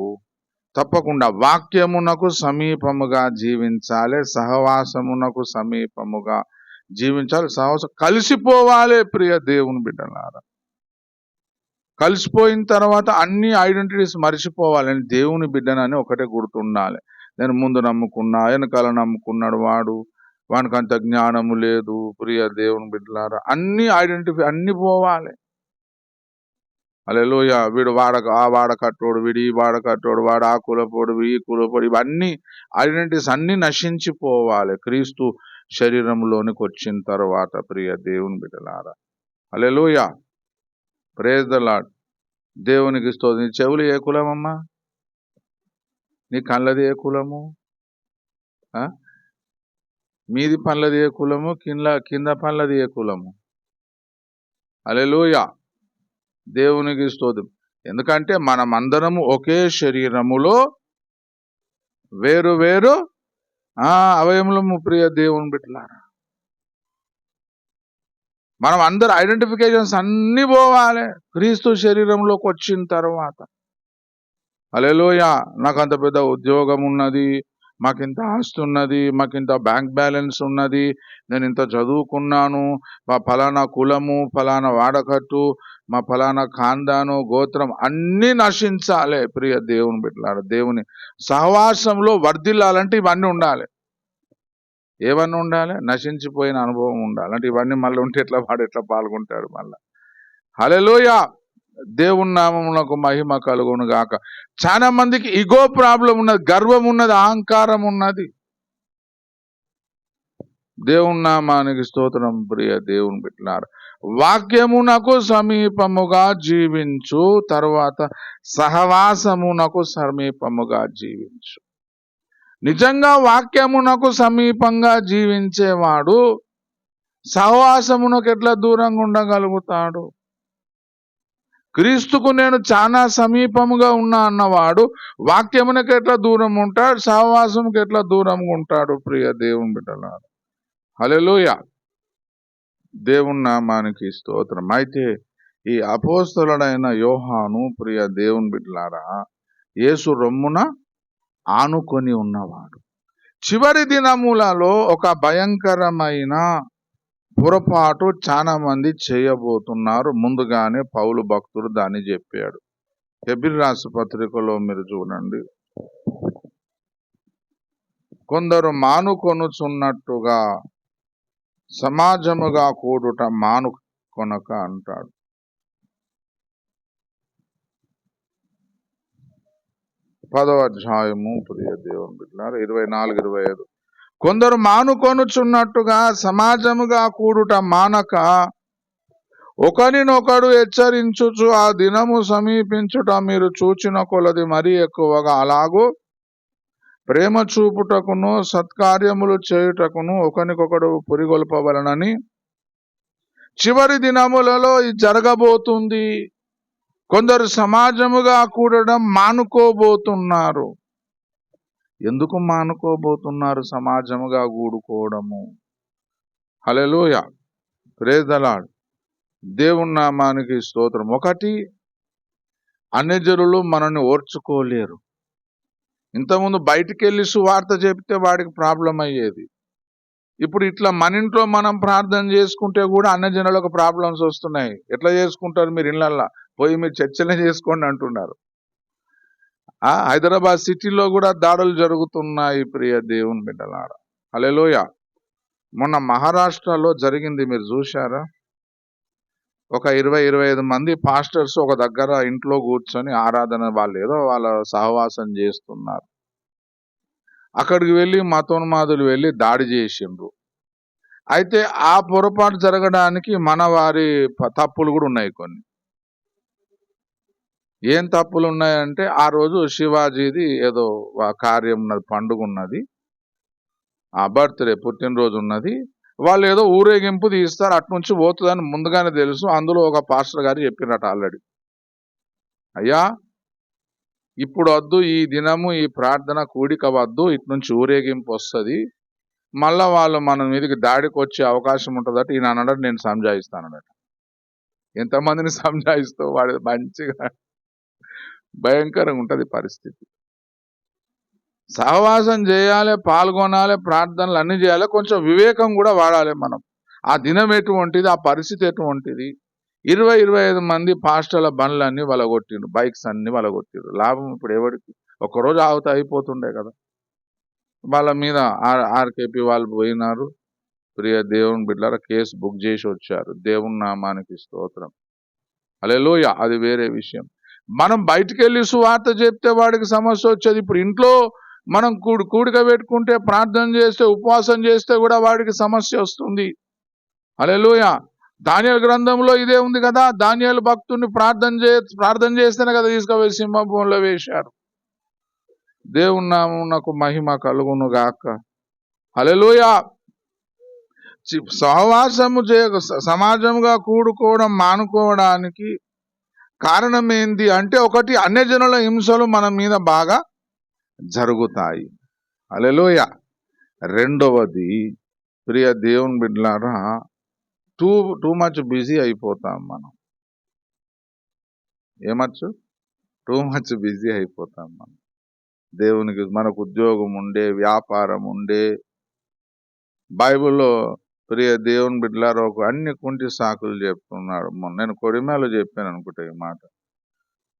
తప్పకుండా వాక్యమునకు సమీపముగా జీవించాలి, సహవాసమునకు సమీపముగా జీవించాలి, సహవాసం కలిసిపోవాలి ప్రియ దేవుని బిడ్డలారా. కలిసిపోయిన తర్వాత అన్ని ఐడెంటిటీస్ మర్చిపోవాలి. నేను దేవుని బిడ్డనని ఒకటే గుర్తుండాలి. నేను ముందు నమ్ముకున్నా, వెనకాల నమ్ముకున్నాడు వానికి అంత జ్ఞానము లేదు ప్రియ దేవుని బిడ్డలారా. అన్ని అన్ని పోవాలి. హల్లెలూయా. వీడు వాడ కట్టోడు, వీడు ఈ వాడ కట్టోడు, వాడు ఆ కులపోడు, ఈ కులపోడు, ఇవన్నీ ఐడెంటిటీస్ అన్ని నశించిపోవాలి క్రీస్తు శరీరంలోనికి వచ్చిన తర్వాత ప్రియ దేవుని బిడ్డలారా. హల్లెలూయా. Praise the Lord. దేవునికి స్తోత్రం. నీ చెవులు ఏ కులమమ్మా? నీ కళ్ళది ఏ కులము? మీది పనులది ఏ కులము? కింద పనులది ఏ కులము? హల్లెలూయా. దేవునికి స్తోత్రం. ఎందుకంటే మనమందరము ఒకే శరీరములో వేరు వేరు అవయములము ప్రియ దేవుని బిడ్డలారా. మనం అందరు ఐడెంటిఫికేషన్స్ అన్ని పోవాలి క్రీస్తు శరీరంలోకి వచ్చిన తర్వాత. హల్లెలూయా. నాకు అంత పెద్ద ఉద్యోగం ఉన్నది, మాకింత ఆస్తి ఉన్నది, మాకింత బ్యాంక్ బ్యాలెన్స్ ఉన్నది, నేను ఇంత చదువుకున్నాను, మా ఫలానా కులము, ఫలానా వాడకట్టు, మా ఫలానా ఖాందాను, గోత్రం అన్నీ నశించాలి ప్రియ దేవుని బిడ్డలారా. దేవుని సహవాసంలో వర్ధిల్లాలంటే ఇవన్నీ ఉండాలి. ఏవన్నీ ఉండాలి? నశించిపోయిన అనుభవం ఉండాలి. అంటే ఇవన్నీ మళ్ళీ ఉంటే వాడు ఎట్లా పాల్గొంటాడు మళ్ళా? హల్లెలూయా. దేవుని నామమునకు మహిమ కలుగును గాక. చాలా మందికి ఇగో ప్రాబ్లం ఉన్నది, గర్వం ఉన్నది, అహంకారం ఉన్నది. దేవుని నామానికి స్తోత్రం ప్రియ దేవుని బిడ్డలారా. వాక్యమునకు సమీపముగా జీవించు, తర్వాత సహవాసమునకు సమీపముగా జీవించు. నిజంగా వాక్యమునకు సమీపంగా జీవించేవాడు సహవాసమునకు ఎట్లా దూరంగా ఉండగలుగుతాడు? క్రీస్తుకు నేను చాలా సమీపముగా ఉన్నా అన్నవాడు వాక్యమునకు ఎట్లా దూరం ఉంటాడు? సహవాసముకు ఎట్లా దూరంగా ఉంటాడు ప్రియ దేవుని బిడ్డలారా. హల్లెలూయా. దేవుని నామానికి స్తోత్రం. అయితే ఈ అపోస్తలుడైన యోహాను ప్రియ దేవుని బిడ్డలారా యేసు రొమ్మున ఆనుకొని ఉన్నవాడు. చివరి దినములలో ఒక భయంకరమైన పొరపాటు చాలా మంది చేయబోతున్నారు. ముందుగానే పౌలు భక్తుడు దాన్ని చెప్పాడు. హెబ్రీ రాసిన పత్రికలో మీరు చూడండి. కొందరు మానుకొనుచున్నట్టుగా సమాజముగా కూడుట మానుకొనక అంటాడు. పదవ అధ్యాయము ప్రియ దేవుని బిడ్డలారా 24-25. కొందరు మానుకొనుచున్నట్టుగా సమాజముగా కూడుట మానక ఒకరినొకడు హెచ్చరించుచు ఆ దినము సమీపించుట మీరు చూచిన కొలది మరీ ఎక్కువగా అలాగూ ప్రేమ చూపుటకును సత్కార్యములు చేయుటకును ఒకరికొకడు పురిగొల్పవలనని చివరి దినములలో ఇది జరగబోతుంది. కొందరు సమాజముగా కూడడం మానుకోబోతున్నారు. ఎందుకు మానుకోబోతున్నారు సమాజముగా కూడుకోవడము? హల్లెలూయా. Praise the Lord. దేవుని నామానికి స్తోత్రం. ఒకటి, అన్యజనులు మనల్ని ఓర్చుకోలేరు. ఇంతకుముందు బయటికి వెళ్ళి సువార్త చెప్తే వాడికి ప్రాబ్లం అయ్యేది. ఇప్పుడు ఇట్లా మన ఇంట్లో మనం ప్రార్థన చేసుకుంటే కూడా అన్యజనులకు ప్రాబ్లమ్స్ వస్తున్నాయి. ఎట్లా చేసుకుంటారు మీరు? ఇళ్ళల్లా పోయి మీరు చర్చలే చేసుకోండి అంటున్నారు. హైదరాబాద్ సిటీలో కూడా దాడులు జరుగుతున్నాయి ప్రియ దేవుని బిడ్డలారా. హల్లెలూయా. మొన్న మహారాష్ట్రలో జరిగింది, మీరు చూశారా? ఒక 20-25 మంది పాస్టర్స్ ఒక దగ్గర ఇంట్లో కూర్చొని ఆరాధన, వాళ్ళు ఏదో వాళ్ళ సహవాసం చేస్తున్నారు. అక్కడికి వెళ్ళి మతోన్మాదులు వెళ్ళి దాడి చేసిండ్రు. అయితే ఆ పొరపాటు జరగడానికి మన వారి తప్పులు కూడా ఉన్నాయి కొన్ని. ఏం తప్పులు ఉన్నాయంటే, ఆ రోజు శివాజీది ఏదో కార్యం ఉన్నది, పండుగ ఉన్నది, ఆ బర్త్డే పుట్టినరోజు ఉన్నది. వాళ్ళు ఏదో ఊరేగింపు తీస్తారు, అట్నుంచి పోతుందని ముందుగానే తెలుసు. అందులో ఒక పాస్టర్ గారు చెప్పినట్ట ఆల్రెడీ, అయ్యా ఇప్పుడు వద్దు, ఈ దినము ఈ ప్రార్థన కూడిక వద్దు, ఇటు నుంచి ఊరేగింపు వస్తుంది, మళ్ళా వాళ్ళు మన మీదకి దాడికి వచ్చే అవకాశం ఉంటుందట. ఈయన అన్నాడు, నేను సంజాయిస్తానట. ఎంతమందిని సంజాయిస్తూ వాడు మంచిగా భయంకరంగా ఉంటది పరిస్థితి. సహవాసం చేయాలి, పాల్గొనాలి, ప్రార్థనలు అన్ని చేయాలి, కొంచెం వివేకం కూడా వాడాలి మనం. ఆ దినం ఎటువంటిది, ఆ పరిస్థితి ఎటువంటిది. 20-25 మంది పాస్టర్ల బండ్లన్నీ వలగొట్టిండ్రు, బైక్స్ అన్ని వలగొట్టిండ్రు. లాభం ఇప్పుడు ఎవరికి? ఒక్కరోజు ఆగితే అయిపోతుండే కదా. వాళ్ళ మీద ఆర్కేపీ వాళ్ళు పోయినారు. ప్రియ దేవుని బిడ్డలారా, కేసు బుక్ చేసి వచ్చారు. దేవుని నామానికి స్తోత్రం. హల్లెలూయా. అది వేరే విషయం. మనం బయటికి వెళ్ళి సువార్త చెప్తే వాడికి సమస్య వచ్చేది. ఇప్పుడు ఇంట్లో మనం కూడిక పెట్టుకుంటే, ప్రార్థన చేస్తే, ఉపవాసం చేస్తే కూడా వాడికి సమస్య వస్తుంది. హల్లెలూయా. దానియేలు గ్రంథంలో ఇదే ఉంది కదా. దానియేలు భక్తుడిని ప్రార్థన చేస్తేనే కదా తీసుకుపోయి సింహభూమిలో వేశారు. దేవుని నామమునకు మహిమ కలుగును గాక. హల్లెలూయా. సహవాసము సమాజంగా కూడుకోవడం మానుకోవడానికి కారణం ఏంది అంటే, ఒకటి, అన్యజనుల హింసలు మన మీద బాగా జరుగుతాయి. హల్లెలూయా. రెండవది, ప్రియ దేవుని బిడ్డలారా, టూ మచ్ బిజీ అయిపోతాం మనం. ఏమచ్చు? టూ మచ్ బిజీ అయిపోతాం మనం. దేవునికి మనకు ఉద్యోగం ఉండే, వ్యాపారం ఉండే. బైబిల్లో ప్రియ దేవుని బిడ్డలారా ఒక అన్ని కుంటి సాకులు చెప్తున్నాడు. నేను కొడిమేలో చెప్పాను అనుకుంటా ఈ మాట.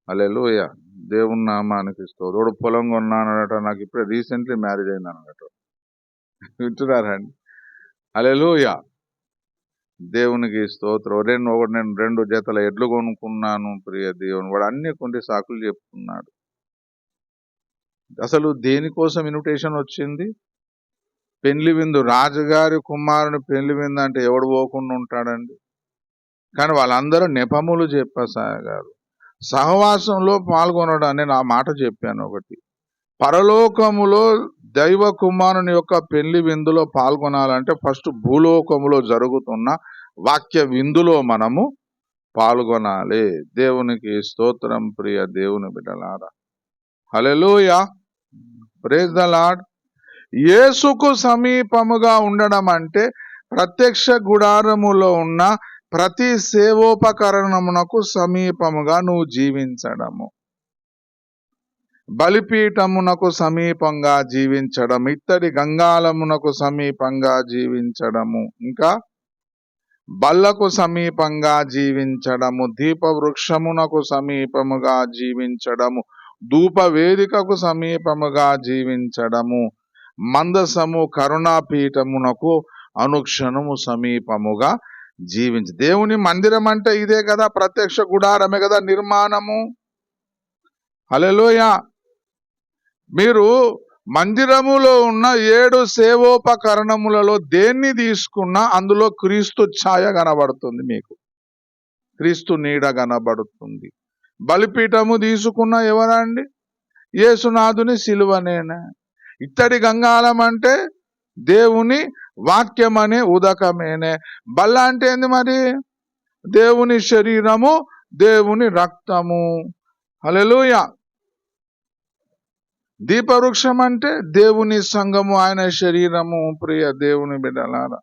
హల్లెలూయా. దేవుని నామానికి స్తోత్రం. పొలం కొన్నానట, నాకు ఇప్పుడే రీసెంట్లీ మ్యారేజ్ అయిందనట. వింటున్నారండి? హల్లెలూయా. దేవునికి స్తోత్రం. నేను 2 జతల ఎడ్లు కొనుక్కున్నాను. ప్రియ దేవుని, వాడు అన్ని కుంటి సాకులు చెప్తున్నాడు. అసలు దేనికోసం ఇన్విటేషన్ వచ్చింది? పెళ్లి విందు. రాజుగారి కుమారుని పెళ్లి విందు అంటే ఎవడు పోకుండా ఉంటాడండి? కానీ వాళ్ళందరూ నెపములు చెప్పసాగారు. సహవాసంలో పాల్గొనడాన్ని నా మాట చెప్పాను ఒకటి. పరలోకములో దైవ కుమారుని యొక్క పెళ్లి విందులో పాల్గొనాలంటే ఫస్ట్ భూలోకములో జరుగుతున్న వాక్య విందులో మనము పాల్గొనాలి. దేవునికి స్తోత్రం. ప్రియ దేవుని బిడ్డలారా, హల్లెలూయా. Praise the lord. యేసుకు సమీపముగా ఉండడం అంటే ప్రత్యక్ష గుడారములో ఉన్న ప్రతి సేవోపకరణమునకు సమీపముగా నువ్వు జీవించడము, బలిపీఠమునకు సమీపంగా జీవించడం, ఇత్తడి గంగాళమునకు సమీపంగా జీవించడము, ఇంకా బల్లకు సమీపంగా జీవించడము, దీపవృక్షమునకు సమీపముగా జీవించడము, ధూప వేదికకు సమీపముగా జీవించడము, మందసము కరుణాపీఠమునకు అనుక్షణము సమీపముగా జీవించి. దేవుని మందిరం అంటే ఇదే కదా, ప్రత్యక్ష గుడారమే కదా నిర్మాణము. హల్లెలూయా. మీరు మందిరములో ఉన్న 7 సేవోపకరణములలో దేన్ని తీసుకున్నా అందులో క్రీస్తు ఛాయ కనబడుతుంది, మీకు క్రీస్తు నీడ కనబడుతుంది. బలిపీఠము తీసుకున్న ఎవరండి? యేసునాథుని సిలువనేనా. ఇత్తడి గంగాళం అంటే దేవుని వాక్యం అనే ఉదకమేనే. బల్ల అంటే ఏంది మరి? దేవుని శరీరము, దేవుని రక్తము. హల్లెలూయా. దీపవృక్షం అంటే దేవుని సంఘము, ఆయన శరీరము. ప్రియ దేవుని బిడ్డలారా,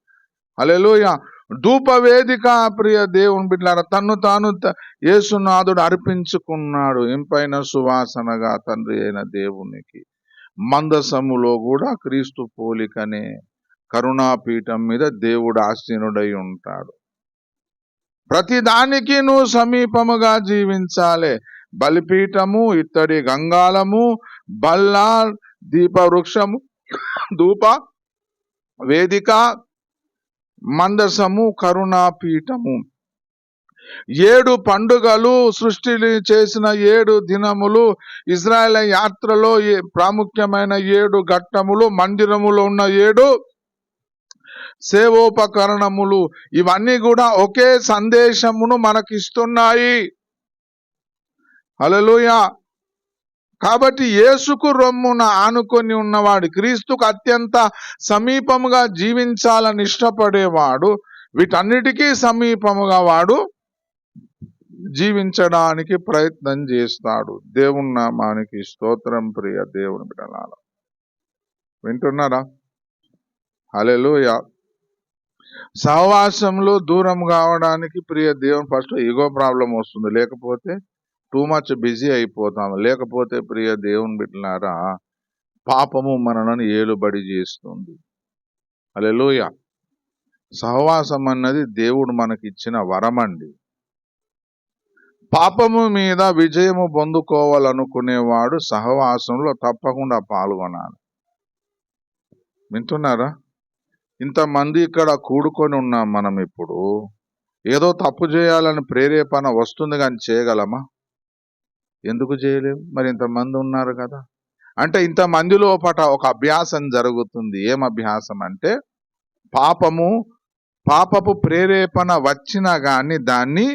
హల్లెలూయా. ధూప వేదిక, ప్రియ దేవుని బిడ్డలారా, తన్ను తాను యేసునాథుడు అర్పించుకున్నాడు ఇంపైన సువాసనగా తండ్రి అయిన దేవునికి. మందసములో కూడా క్రీస్తు పోలికనే కరుణాపీఠం మీద దేవుడు ఆసీనుడై ఉంటాడు. ప్రతి దానికి నువ్వు సమీపముగా జీవించాలి. బలిపీఠము, ఇత్తడి గంగాళము, బల్ల, దీపవృక్షము, ధూప వేదిక, మందసము, కరుణాపీఠము. 7 పండుగలు, సృష్టిని చేసిన 7 దినములు, ఇజ్రాయేల్ యాత్రలో ప్రాముఖ్యమైన 7 ఘట్టములు, మందిరములో ఉన్న 7 సేవోపకరణములు, ఇవన్నీ కూడా ఒకే సందేశమును మనకిస్తున్నాయి. హల్లెలూయా. కాబట్టి యేసుకు రొమ్మున ఆనుకొని ఉన్నవాడు, క్రీస్తుకు అత్యంత సమీపముగా జీవించాలని ఇష్టపడేవాడు, వీటన్నిటికీ సమీపముగా వాడు జీవించడానికి ప్రయత్నం చేస్తాడు. దేవుని నామానికి స్తోత్రం. ప్రియ దేవుని బిడ్డలారా, వింటున్నారా? హల్లెలూయా. సహవాసంలో దూరం కావడానికి ప్రియ దేవుని ఫస్ట్ ఈగో ప్రాబ్లం వస్తుంది, లేకపోతే టూ మచ్ బిజీ అయిపోతాం, లేకపోతే ప్రియ దేవుని బిడ్డలారా పాపము మనలను ఏలుబడి చేస్తుంది. హల్లెలూయా. సహవాసం అన్నది దేవుడు మనకిచ్చిన వరం అండి. పాపము మీద విజయము పొందుకోవాలనుకునేవాడు సహవాసంలో తప్పకుండా పాల్గొనాలి. వింటున్నారా? ఇంతమంది ఇక్కడ కూడుకొని ఉన్నాం. మనం ఇప్పుడు ఏదో తప్పు చేయాలని ప్రేరేపణ వస్తుంది కానీ చేయగలమా? ఎందుకు చేయలేము? మరి ఇంతమంది ఉన్నారు కదా. అంటే ఇంతమంది లోపట ఒక అభ్యాసం జరుగుతుంది. ఏం అభ్యాసం అంటే, పాపపు ప్రేరేపణ వచ్చినా గాని దాన్ని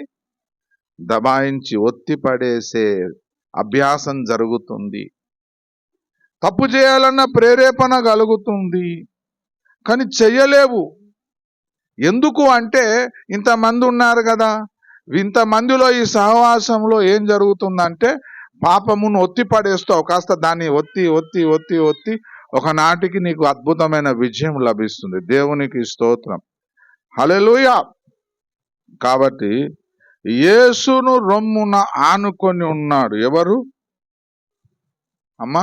దబాయించి ఒత్తిపడేసే అభ్యాసం జరుగుతుంది. తప్పు చేయాలన్న ప్రేరేపణ కలుగుతుంది కానీ చెయ్యలేవు. ఎందుకు అంటే ఇంతమంది ఉన్నారు కదా. ఇంతమందిలో ఈ సహవాసంలో ఏం జరుగుతుందంటే పాపమును ఒత్తి పడేస్తావు. కాస్త దాన్ని ఒత్తి ఒత్తి ఒత్తి ఒత్తి ఒకనాటికి నీకు అద్భుతమైన విజయం లభిస్తుంది. దేవునికి స్తోత్రం. హల్లెలూయా. కాబట్టి యేసును రొమ్మున ఆనుకొని ఉన్నాడు. ఎవరు? అమ్మా,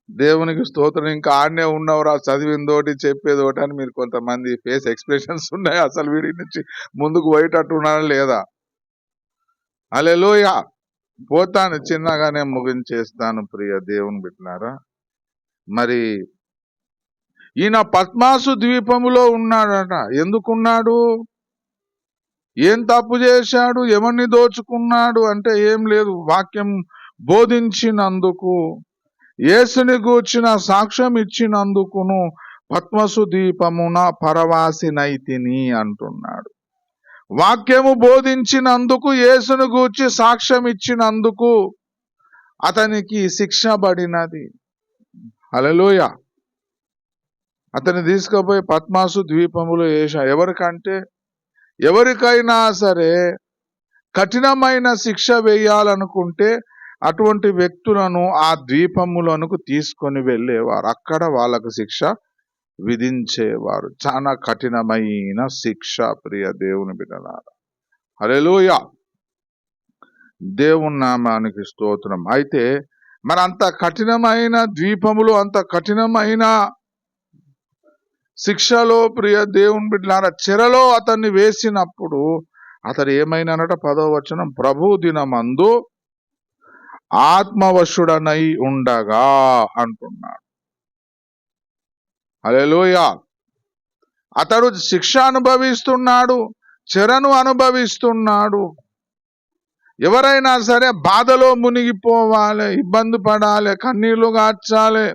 దేవునికి స్తోత్రం. ఇంకా ఆడనే ఉన్నవరా, చదివిందోటి చెప్పేదోటి అని మీరు కొంతమంది ఫేస్ ఎక్స్ప్రెషన్స్ ఉన్నాయి. అసలు వీడి నుంచి ముందుకు పోయేటట్టు ఉన్నాడా లేదా? హల్లెలూయా. పోతాను, చిన్నగానే ముగించేస్తాను ప్రియ దేవుని బిడ్డలారా. మరి ఈయన పద్మాసు ద్వీపములో ఉన్నాడట. ఎందుకున్నాడు? ఏం తప్పు చేశాడు? ఎవరిని దోచుకున్నాడు అంటే ఏం లేదు, వాక్యం బోధించినందుకు, యేసుని గూర్చిన సాక్ష్యం ఇచ్చినందుకును పద్మసు దీపమున పరవాసినైతిని అంటున్నాడు. వాక్యము బోధించినందుకు, యేసుని గూర్చి సాక్ష్యం ఇచ్చినందుకు అతనికి శిక్ష పడినది. హల్లెలూయా. అతన్ని తీసుకుపోయి పద్మాసు ద్వీపములో వేసా. ఎవరికైనా సరే కఠినమైన శిక్ష వేయాలనుకుంటే అటువంటి వ్యక్తులను ఆ ద్వీపములకు తీసుకొని వెళ్ళేవారు. అక్కడ వాళ్ళకు శిక్ష విధించేవారు. చాలా కఠినమైన శిక్ష ప్రియ దేవుని బిడ్డలారా. హల్లెలూయా. దేవుని నామానికి స్తోత్రం. అయితే మరి అంత కఠినమైన ద్వీపములు, అంత కఠినమైన శిక్షలో ప్రియ దేవుని బిడ్డలారా చెరలో అతన్ని వేసినప్పుడు అతడు ఏమైనానట? 10వ వచనం, ప్రభు దినమందు ఆత్మవశుడనై ఉండగా అంటున్నాడు. హల్లెలూయా. అతడు శిక్ష అనుభవిస్తున్నాడు, చెరను అనుభవిస్తున్నాడు. ఎవరైనా సరే బాధలో మునిగిపోవాలి, ఇబ్బంది పడాలి, కన్నీళ్లు గార్చాలి.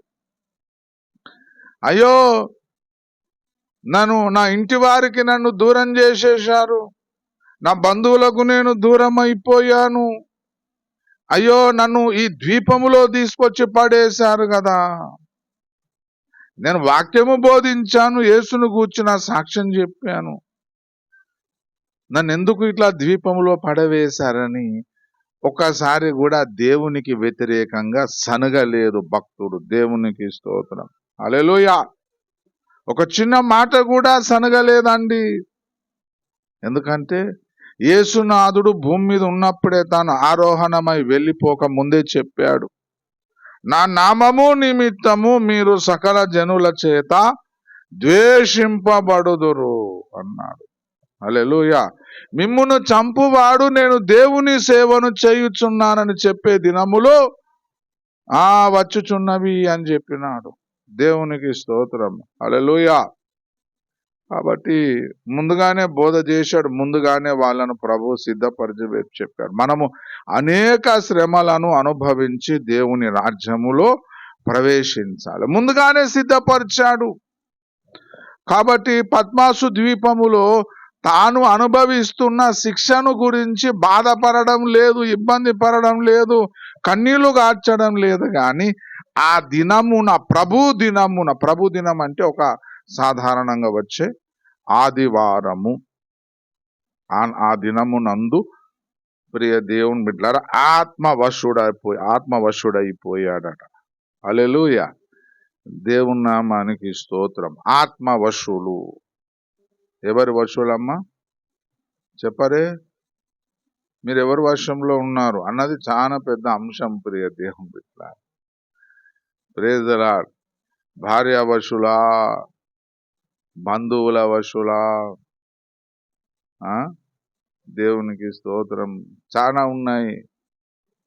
అయ్యో, నా ఇంటి వారికి నన్ను దూరం చేసేశారు, నా బంధువులకు నేను దూరం అయిపోయాను, అయ్యో నన్ను ఈ ద్వీపములో తీసుకొచ్చి పడేశారు కదా, నేను వాక్యము బోధించాను, యేసును గూర్చిన సాక్ష్యం చెప్పాను, నన్ను ఎందుకు ఇట్లా ద్వీపములో పడవేశారని ఒక్కసారి కూడా దేవునికి వ్యతిరేకంగా సనగలేదు భక్తుడు. దేవునికి స్తోత్రం. హల్లెలూయా. ఒక చిన్న మాట కూడా సనగలేదండి. ఎందుకంటే యేసునాథుడు భూమి మీద ఉన్నప్పుడే తాను ఆరోహణమై వెళ్ళిపోక ముందే చెప్పాడు, నా నామము నిమిత్తము మీరు సకల జనుల చేత ద్వేషింపబడుదురు అన్నాడు. హల్లెలూయా. మిమ్మును చంపువాడు నేను దేవుని సేవను చేయుచున్నానని చెప్పే దినములు వచ్చుచున్నవి అని చెప్పినాడు. దేవునికి స్తోత్రం. హల్లెలూయా. కాబట్టి ముందుగానే బోధ చేశాడు, ముందుగానే వాళ్ళను ప్రభు సిద్ధపరిచి చెప్పాడు. మనము అనేక శ్రమలను అనుభవించి దేవుని రాజ్యములో ప్రవేశించాలి, ముందుగానే సిద్ధపరిచాడు. కాబట్టి పద్మాసు ద్వీపములో తాను అనుభవిస్తున్న శిక్షను గురించి బాధపడడం లేదు, ఇబ్బంది పడడం లేదు, కన్నీళ్లు కార్చడం లేదు. కానీ ఆ దినమున ప్రభు దినం అంటే ఒక సాధారణంగా వచ్చే ఆదివారము, ఆ దినమునందు ప్రియ దేవుని బిడ్డలారా ఆత్మవశుడైపోయాడట. హల్లెలూయా. దేవుని నామానికి స్తోత్రం. ఆత్మవశులు. ఎవరి వశులమ్మా చెప్పరే? మీరు ఎవరి వశంలో ఉన్నారు అన్నది చాలా పెద్ద అంశం ప్రియ దేవుని బిడ్డలారా. Praise the lord. భార్య వశులా, బంధువుల వశులా? దేవునికి స్తోత్రం. చాలా ఉన్నాయి.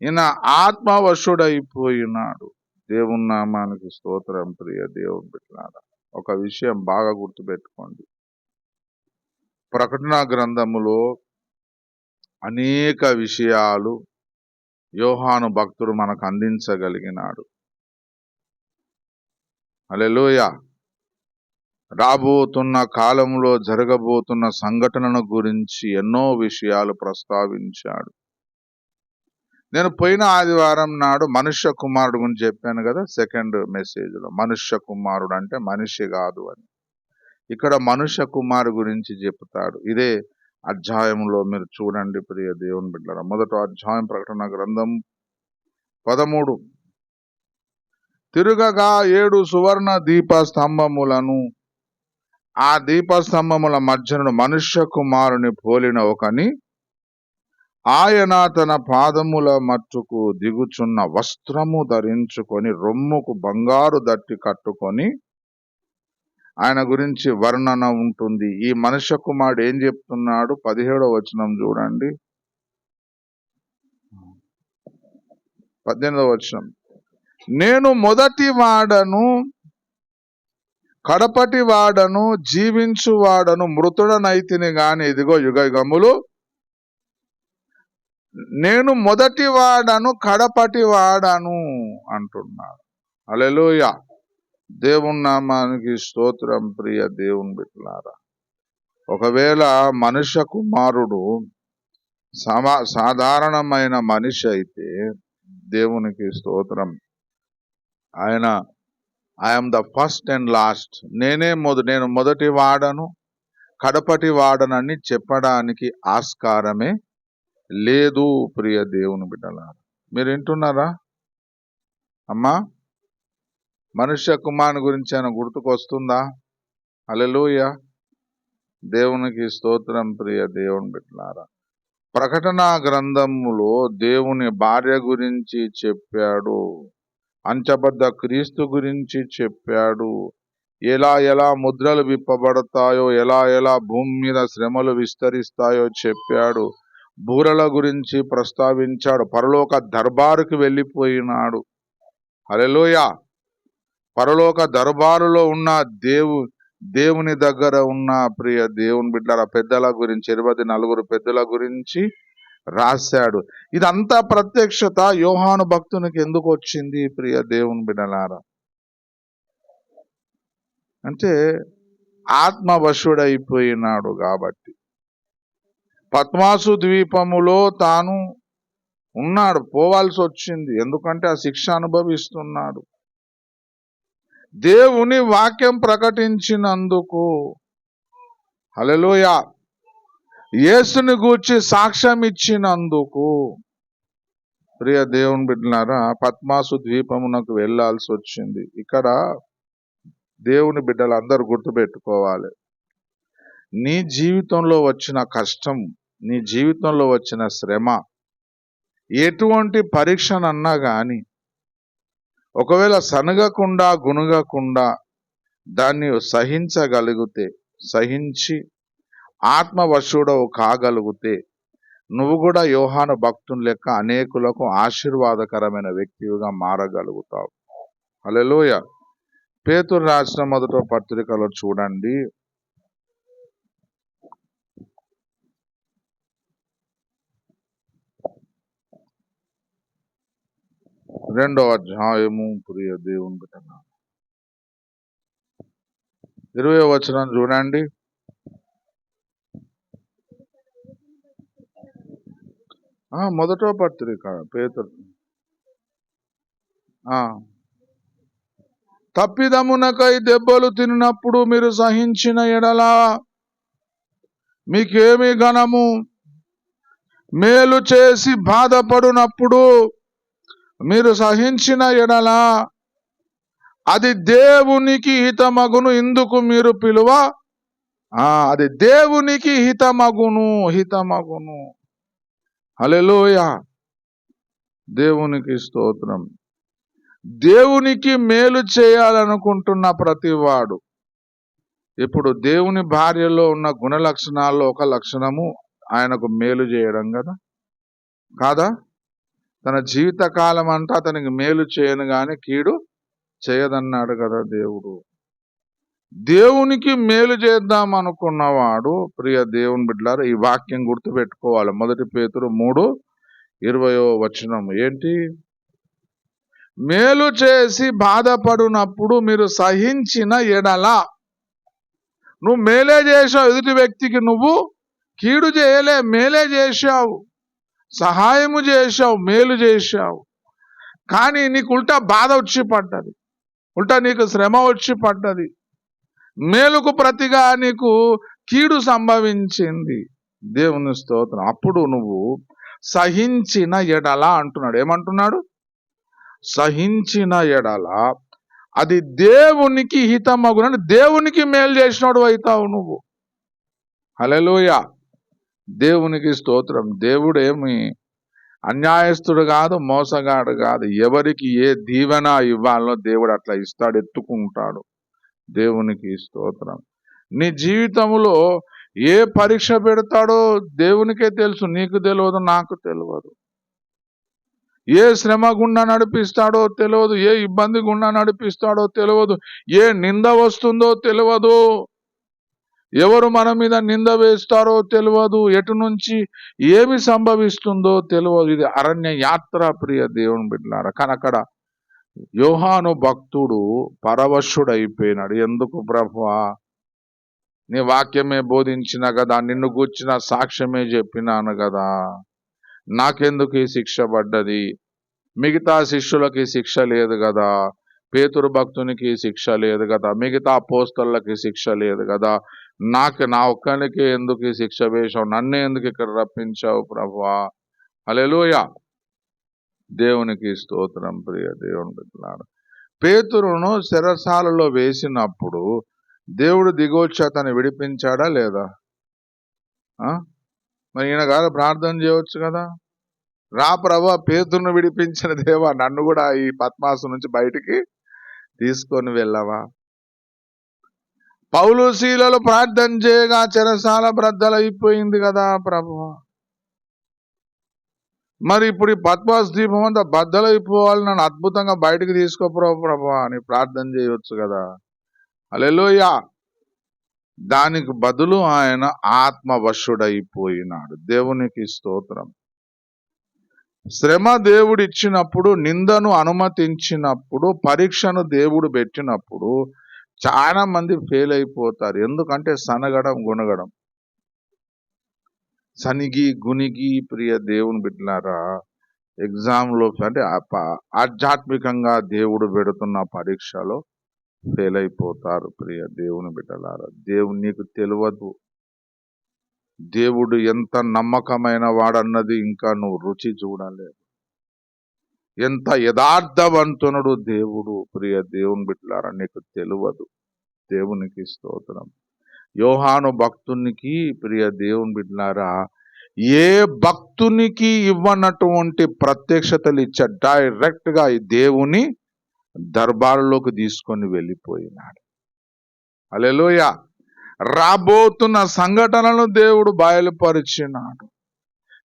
ఈయన ఆత్మవశుడైపోయినాడు. దేవుని నామానికి స్తోత్రం ప్రియ దేవుని బిడ్డలారా. ఒక విషయం బాగా గుర్తుపెట్టుకోండి. ప్రకటన గ్రంథములో అనేక విషయాలు యోహాను భక్తుడు మనకు అందించగలిగినాడు. హల్లెలూయా. రాబోతున్న కాలంలో జరగబోతున్న సంఘటనల గురించి ఎన్నో విషయాలు ప్రస్తావించాడు. నేను పోయిన ఆదివారం నాడు మనుష్య కుమారుడు గురించి చెప్పాను కదా, సెకండ్ మెసేజ్ లో. మనుష్య కుమారుడు అంటే మనిషి కాదు అని. ఇక్కడ మనుష్య కుమారు గురించి చెప్తాడు. ఇదే అధ్యాయంలో మీరు చూడండి ప్రియ దేవుని బిడ్డలారా. మొదట అధ్యాయం ప్రకటన గ్రంథం 13. తిరుగగా 7 సువర్ణ దీప స్తంభములను, ఆ దీపస్తంభముల మధ్యను మనుష్య కుమారుని పోలిన ఒకని, ఆయన తన పాదముల మట్టుకు దిగుచున్న వస్త్రము ధరించుకొని రొమ్ముకు బంగారు దట్టి కట్టుకొని, ఆయన గురించి వర్ణన ఉంటుంది. ఈ మనుష్య కుమారుడు ఏం చెప్తున్నాడు? 17వ వచనం చూడండి. 18వ వచనం. నేను మొదటి వాడను, కడపటి వాడను, జీవించు వాడను, మృతుడనైతిని గాని ఇదిగో యుగయుగములు నేను మొదటి వాడను, కడపటి వాడను అంటున్నాడు. హల్లెలూయా. దేవుని నామానికి స్తోత్రం ప్రియ దేవుని బిడ్డలారా. ఒకవేళ మనుష్య కుమారుడు సాధారణమైన మనిషి అయితే, దేవునికి స్తోత్రం, ఆయన I'm the first and last, నేను మొదటి వాడను, కడపటి వాడనని చెప్పడానికి ఆస్కారమే లేదు ప్రియ దేవుని బిడ్డలారా. మీరు వింటున్నారా అమ్మా? మనుష్య కుమారుని గురించి ఆయన గుర్తుకొస్తుందా? హల్లెలూయా. దేవునికి స్తోత్రం ప్రియ దేవుని బిడ్డలారా. ప్రకటన గ్రంథములో దేవుని భార్య గురించి చెప్పాడు, అంచబద్ధ క్రీస్తు గురించి చెప్పాడు, ఎలా ముద్రలు విప్పబడతాయో, ఎలా భూమి మీద శ్రమలు విస్తరిస్తాయో చెప్పాడు, బూరల గురించి ప్రస్తావించాడు, పరలోక దర్బారుకి వెళ్ళిపోయినాడు. హల్లెలూయా. పరలోక దర్బారులో ఉన్న దేవుని దగ్గర ఉన్న ప్రియ దేవుని బిడ్డల పెద్దల గురించి, 24 పెద్దల గురించి రాశాడు. ఇదంతా ప్రత్యక్షత యోహాను భక్తునికి ఎందుకు వచ్చింది ప్రియ దేవుని బిడ్డలారా? అంటే ఆత్మవశుడైపోయినాడు కాబట్టి. పద్మాసు ద్వీపములో తాను ఉన్నాడు, పోవాల్సి వచ్చింది. ఎందుకంటే ఆ శిక్ష అనుభవిస్తున్నాడు. దేవుని వాక్యం ప్రకటించినందుకు, హల్లెలూయా, యేసుని గూర్చి సాక్ష్యం ఇచ్చినందుకు ప్రియ దేవుని బిడ్డలారా పద్మాసు ద్వీపమునకు వెళ్లాల్సి వచ్చింది. ఇక్కడ దేవుని బిడ్డలు అందరూ గుర్తుపెట్టుకోవాలి. నీ జీవితంలో వచ్చిన కష్టం, నీ జీవితంలో వచ్చిన శ్రమ, ఎటువంటి పరీక్షనన్నా గాని ఒకవేళ సనగకుండా గుణగకుండా దాన్ని సహించగలిగితే, సహించి ఆత్మవశుడవు కాగలిగితే, నువ్వు కూడా యోహాను భక్తుని లెక్క అనేకులకు ఆశీర్వాదకరమైన వ్యక్తిగా మారగలుగుతావు. హల్లెలూయా. పేతురు రాసిన మొదటి పత్రికలో చూడండి, 2వ అధ్యాయము ప్రియ దేవుని బిడ్డలారా 20వ వచనం చూడండి. మొదటో పత్రిక పేతురు. తప్పిదమునకై దెబ్బలు తిన్నప్పుడు మీరు సహించిన ఎడల మీకేమి ఘనము? మేలు చేసి బాధపడినప్పుడు మీరు సహించిన ఎడల అది దేవునికి హితమగును. ఇందుకు మీరు పిలువ అది దేవునికి హితమగును. హల్లెలూయా, దేవునికి స్తోత్రం. దేవునికి మేలు చేయాలనుకుంటున్న ప్రతివాడు, ఇప్పుడు దేవుని భార్యలో ఉన్న గుణ లక్షణాల్లో ఒక లక్షణము ఆయనకు మేలు చేయడం కదా, కాదా? తన జీవిత కాలం అంతా అతనికి మేలు చేయను గాని కీడు చేయదన్నాడు కదా దేవుడు. దేవునికి మేలు చేద్దాం అనుకున్నవాడు, ప్రియ దేవుని బిడ్డలారా, ఈ వాక్యం గుర్తు పెట్టుకోవాలి. 1 పేతురు 3:20 ఏంటి? మేలు చేసి బాధపడినప్పుడు మీరు సహించిన ఎడల. నువ్వు మేలే చేశావు, ఎదుటి వ్యక్తికి నువ్వు కీడు చేయలే, మేలే చేశావు, సహాయము చేశావు, మేలు చేశావు. కానీ నీకు ఉల్టా బాధ వచ్చి పడ్డది, ఉల్టా నీకు శ్రమ వచ్చి పడ్డది, మేలుకు ప్రతిగా నీకు కీడు సంభవించింది. దేవుని స్తోత్రం. అప్పుడు నువ్వు సహించిన ఎడల అంటున్నాడు. ఏమంటున్నాడు? సహించిన ఎడల అది దేవునికి హితమగునని, దేవునికి మేలు చేసినాడు అవుతావు నువ్వు. హల్లెలూయా, దేవునికి స్తోత్రం. దేవుడు ఏమి అన్యాయస్తుడు కాదు, మోసగాడు కాదు. ఎవరికి ఏ దీవెన ఇవ్వాలో దేవుడు అట్లా ఇస్తాడు, ఎత్తుకుంటాడు. దేవునికి స్తోత్రం. నీ జీవితంలో ఏ పరీక్ష పెడతాడో దేవునికే తెలుసు, నీకు తెలియదు, నాకు తెలియదు. ఏ శ్రమ గుండా నడిపిస్తాడో తెలియదు, ఏ ఇబ్బంది గుండా నడిపిస్తాడో తెలియదు, ఏ నింద వస్తుందో తెలియదు, ఎవరు మన మీద నింద వేస్తారో తెలియదు, ఎటు నుంచి ఏమి సంభవిస్తుందో తెలియదు. ఇది అరణ్య యాత్ర, ప్రియ దేవుని బిడ్డలారా. కానీ అక్కడ యోహాను భక్తుడు పరవశుడైపోయినాడు. ఎందుకు ప్రభువా? నీ వాక్యమే బోధించిన కదా, నిన్ను గూర్చిన సాక్ష్యమే చెప్పినాను కదా, నాకెందుకు ఈ శిక్ష పడ్డది? మిగతా శిష్యులకి శిక్ష లేదు కదా, పేతురు భక్తునికి శిక్ష లేదు కదా, మిగతా అపోస్తలులకి శిక్ష లేదు కదా, నా ఒక్కనికి ఎందుకు ఈ శిక్ష వేశావు? నన్నే ఎందుకు ఇక్కడ రప్పించావు ప్రభువా? హల్లెలూయా, దేవునికి స్తోత్రం. ప్రియ దేవుని బిడ్డలారా, పేతురును చెరసాలలో వేసినప్పుడు దేవుడు దిగొచ్చి అతన్ని విడిపించాడా లేదా? మరి ఈయన కాదు ప్రార్థన చేయవచ్చు కదా, రా ప్రభువా, పేతురును విడిపించిన దేవా, నన్ను కూడా ఈ పద్మాసు నుంచి బయటికి తీసుకొని వెళ్ళవా? పౌలు శీలలు ప్రార్థన చేయగా చెరసాల బ్రద్దలైపోయింది కదా ప్రభువా. మరి ఇప్పుడు ఈ పద్మాసు దీపం అంతా బద్దలైపోవాలి, నన్ను అద్భుతంగా బయటికి తీసుకోపోరావు ప్రభువా అని ప్రార్థన చేయవచ్చు కదా. హల్లెలూయా. దానికి బదులు ఆయన ఆత్మవశుడైపోయినాడు. దేవునికి స్తోత్రం. శ్రమ దేవుడు ఇచ్చినప్పుడు, నిందను అనుమతించినప్పుడు, పరీక్షను దేవుడు పెట్టినప్పుడు చాలా మంది ఫెయిల్ అయిపోతారు. ఎందుకంటే సనగడం, గుణగడం, సనిగి గునిగి, ప్రియ దేవుని బిడ్డలారా, ఎగ్జామ్లో అంటే ఆధ్యాత్మికంగా దేవుడు పెడుతున్న పరీక్షలో ఫెయిల్ అయిపోతారు. ప్రియ దేవుని బిడ్డలారా, దేవుడు నీకు తెలియదు, దేవుడు ఎంత నమ్మకమైన వాడన్నది ఇంకా నువ్వు రుచి చూడలేదు. ఎంత యథార్థవంతునుడు దేవుడు, ప్రియ దేవుని బిడ్డలారా, నీకు తెలియదు. దేవునికి స్తోత్రం. యోహాను భక్తునికి, ప్రియ దేవుని బిడ్డలారా, ఏ భక్తునికి ఇవ్వనటువంటి ప్రత్యక్షతలు ఇచ్చా డైరెక్ట్ గా ఈ దేవుని దర్బారులోకి తీసుకొని వెళ్ళిపోయినాడు. హల్లెలూయా. రాబోతున్న సంఘటనలను దేవుడు బయలుపరిచినాడు.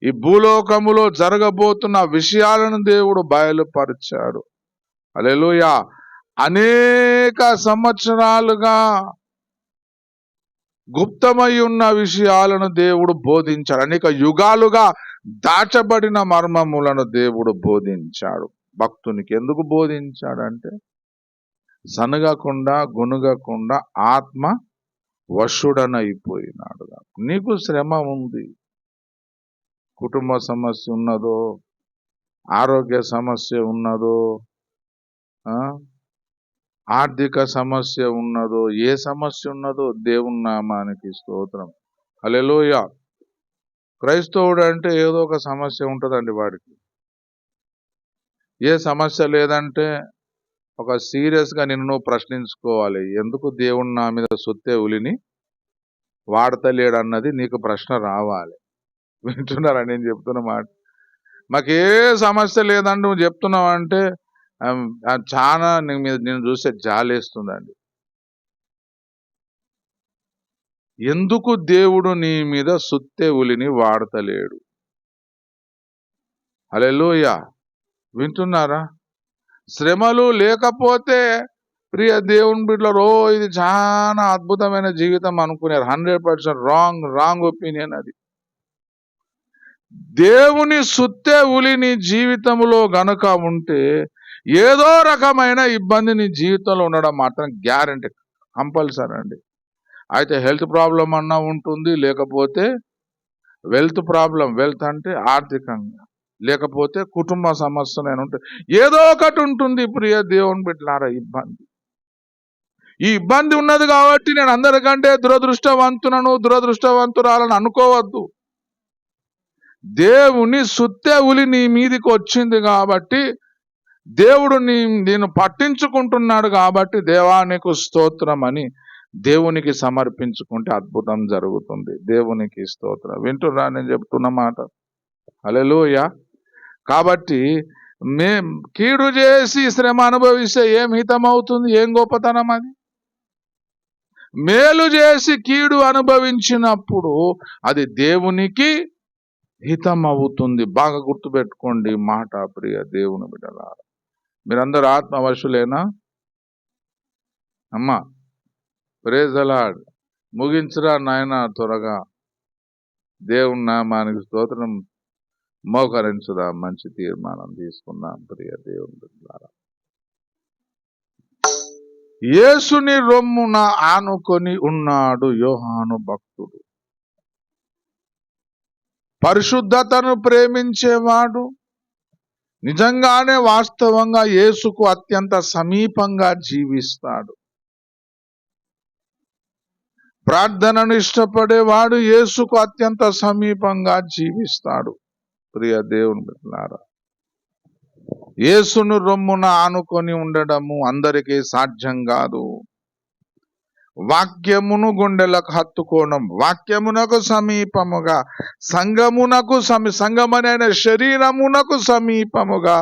ఈ భూలోకములో జరగబోతున్న విషయాలను దేవుడు బయలుపరిచాడు. హల్లెలూయా. అనేక సంవత్సరాలుగా గుప్తమై ఉన్న విషయాలను దేవుడు బోధించాడు. అనేక యుగాలుగా దాచబడిన మర్మములను దేవుడు బోధించాడు. భక్తునికి ఎందుకు బోధించాడంటే సనగకుండా, గునుగకుండా ఆత్మ వశుడనైపోయినాడు. నీకు శ్రమ ఉంది, కుటుంబ సమస్య ఉన్నదో, ఆరోగ్య సమస్య ఉన్నదో, ఆ, ఆర్థిక సమస్య ఉన్నదో, ఏ సమస్య ఉన్నదో దేవుని నామానికి స్తోత్రం. హల్లెలూయా. క్రైస్తవుడు అంటే ఏదో ఒక సమస్య ఉంటుందండి వాడికి. ఏ సమస్య లేదంటే ఒక సీరియస్గా నిన్ను నువ్వు ప్రశ్నించుకోవాలి. ఎందుకు దేవుడు నా మీద సొత్తే ఉలిని వాడతలేడు అన్నది నీకు ప్రశ్న రావాలి. వింటున్నారా నేను చెప్తున్న మాట? మాకే సమస్య లేదని నువ్వు చెప్తున్నావు అంటే చాలా నేను చూస్తే జాలేస్తుందండి. ఎందుకు దేవుడు నీ మీద సుత్తె ఉలిని వాడతలేడు? హల్లెలూయా. వింటున్నారా? శ్రమలు లేకపోతే ప్రియ దేవుని బిడ్డలో ఇది చాలా అద్భుతమైన జీవితం అనుకున్నారు. 100% రాంగ్ ఒపీనియన్ అది. దేవుని సుత్తె ఉలి నీ జీవితంలో గనక ఉంటే ఏదో రకమైన ఇబ్బంది నీ జీవితంలో ఉండడం మాత్రం గ్యారంటీ, కంపల్సరీ అండి. అయితే హెల్త్ ప్రాబ్లం అన్నా ఉంటుంది, లేకపోతే వెల్త్ ప్రాబ్లం, వెల్త్ అంటే ఆర్థికంగా, లేకపోతే కుటుంబ సమస్యలు ఉంటాయి. ఏదో ఒకటి ఉంటుంది ప్రియ దేవుని బిడ్డలారా ఇబ్బంది. ఈ ఇబ్బంది ఉన్నది కాబట్టి నేను అందరికంటే దురదృష్టవంతురాలని అనుకోవద్దు. దేవుని సుత్తె ఉలి నీ మీదికి వచ్చింది కాబట్టి, దేవుడు నేను పట్టించుకుంటున్నాడు కాబట్టి దేవానికి స్తోత్రం అని దేవునికి సమర్పించుకుంటే అద్భుతం జరుగుతుంది. దేవునికి స్తోత్రం. వింటున్నా నేను చెప్తున్న మాట? హల్లెలూయా. కాబట్టి కీడు చేసి శ్రమ అనుభవిస్తే ఏం హితమవుతుంది? ఏం గొప్పతనం అది? మేలు చేసి కీడు అనుభవించినప్పుడు అది దేవునికి హితం అవుతుంది. బాగా గుర్తుపెట్టుకోండి మాట ప్రియ దేవుని బిడ్డలారా. మీరందరూ ఆత్మవశులేనా? అమ్మా ప్రైజ్ ది లార్డ్. ముగించరా నాయన త్వరగా. దేవుని నామానికి స్తోత్రం. మోకరించుదా, మంచి తీర్మానం తీసుకున్నాం ప్రియ దేవుని బిడ్డలారా. యేసుని రొమ్మున ఆనుకొని ఉన్నాడు యోహాను భక్తుడు. పరిశుద్ధతను ప్రేమించేవాడు, నిజంగానే వాస్తవంగా యేసుకు అత్యంత సమీపంగా జీవిస్తాడు. ప్రార్థనను ఇష్టపడేవాడు యేసుకు అత్యంత సమీపంగా జీవిస్తాడు. ప్రియ దేవుని బిడ్డలారా, యేసును రొమ్మున ఆనుకొని ఉండడము అందరికీ సాధ్యం కాదు. వాక్యమును గుండెలకు హత్తుకోవడం, వాక్యమునకు సమీపముగా, సంగమనైన శరీరమునకు సమీపముగా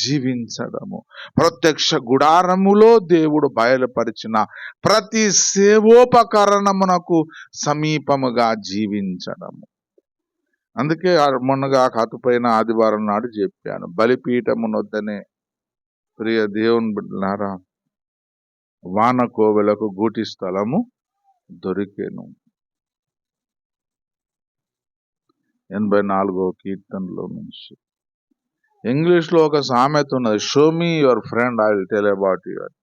జీవించడము, ప్రత్యక్ష గుడారములో దేవుడు బయలుపరిచిన ప్రతి సేవోపకరణమునకు సమీపముగా జీవించడము. అందుకే మొన్నగా కతుపైన ఆదివారం నాడు చెప్పాను, బలిపీఠమునొద్దనే ప్రియ దేవుని బిడ్డలారా వాన కోవెలకు గూటి స్థలము దొరికేను. 84వ కీర్తనలో నుంచి. ఇంగ్లీష్ లో ఒక సామెత ఉన్నది, show me your friend, I will tell about your.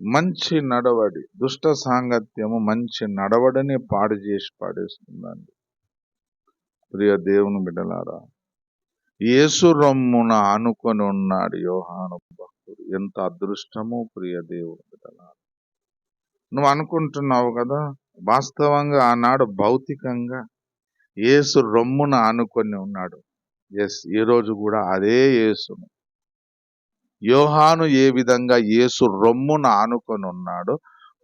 మంచి నడవడి, దుష్ట సాంగత్యము మంచి నడవడిని పాడు చేసి పాడేస్తుందండి. ప్రియ దేవుని బిడ్డలారా, యేసు రొమ్మున ఆనుకొని ఉన్నాడు యోహాను భక్తుడు. ఎంత అదృష్టము ప్రియ దేవుని బిడ్డలారా. నువ్వు అనుకుంటున్నావు కదా, వాస్తవంగా ఆనాడు భౌతికంగా యేసు రొమ్మున ఆనుకొని ఉన్నాడు. ఎస్, ఈ రోజు కూడా అదే యేసును యోహాను ఏ విధంగా యేసు రొమ్మున ఆనుకొని ఉన్నాడో,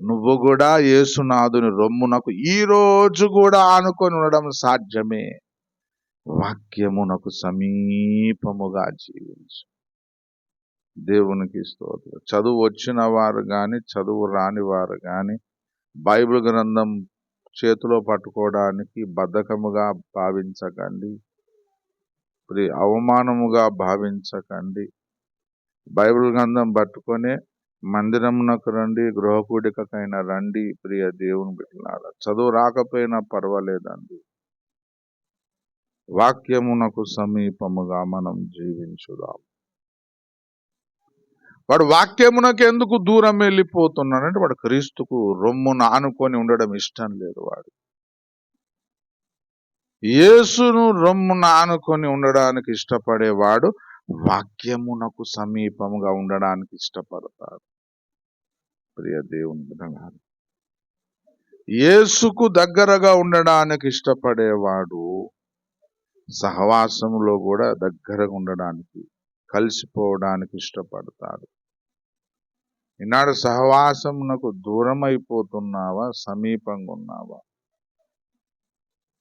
నువ్వు కూడా యేసునాథుని రొమ్మునకు ఈ రోజు కూడా ఆనుకొని ఉండడం సాధ్యమే. వాక్యమునకు సమీపముగా జీవించు. దేవునికి స్తోత్రం. చదువు వచ్చిన వారు కానీ చదువు రాని వారు కానీ బైబిల్ గ్రంథం చేతిలో పట్టుకోవడానికి బద్ధకముగా భావించకండి, అవమానముగా భావించకండి. బైబిల్ గ్రంథం పట్టుకొని మందిరమునకు రండి, గృహకూడికైనా రండి ప్రియ దేవుని బిడ్డలారా. చదువు రాకపోయినా పర్వాలేదండి, వాక్యమునకు సమీపముగా మనం జీవించుదాం. వాడు వాక్యమునకు ఎందుకు దూరం వెళ్ళిపోతున్నాడంటే వాడు క్రీస్తుకు రొమ్మును ఆనుకొని ఉండడం ఇష్టం లేదు. వాడు యేసును రొమ్మును ఆనుకొని ఉండడానికి ఇష్టపడేవాడు వాక్యమునకు సమీపముగా ఉండడానికి ఇష్టపడతాడు. ప్రియ దేవుని బిడ్డలారా, యేసుకు దగ్గరగా ఉండడానికి ఇష్టపడేవాడు సహవాసములో కూడా దగ్గరగా ఉండడానికి, కలిసిపోవడానికి ఇష్టపడతాడు. ఈనాడు సహవాసమునకు దూరం అయిపోతున్నావా, సమీపంగా ఉన్నావా?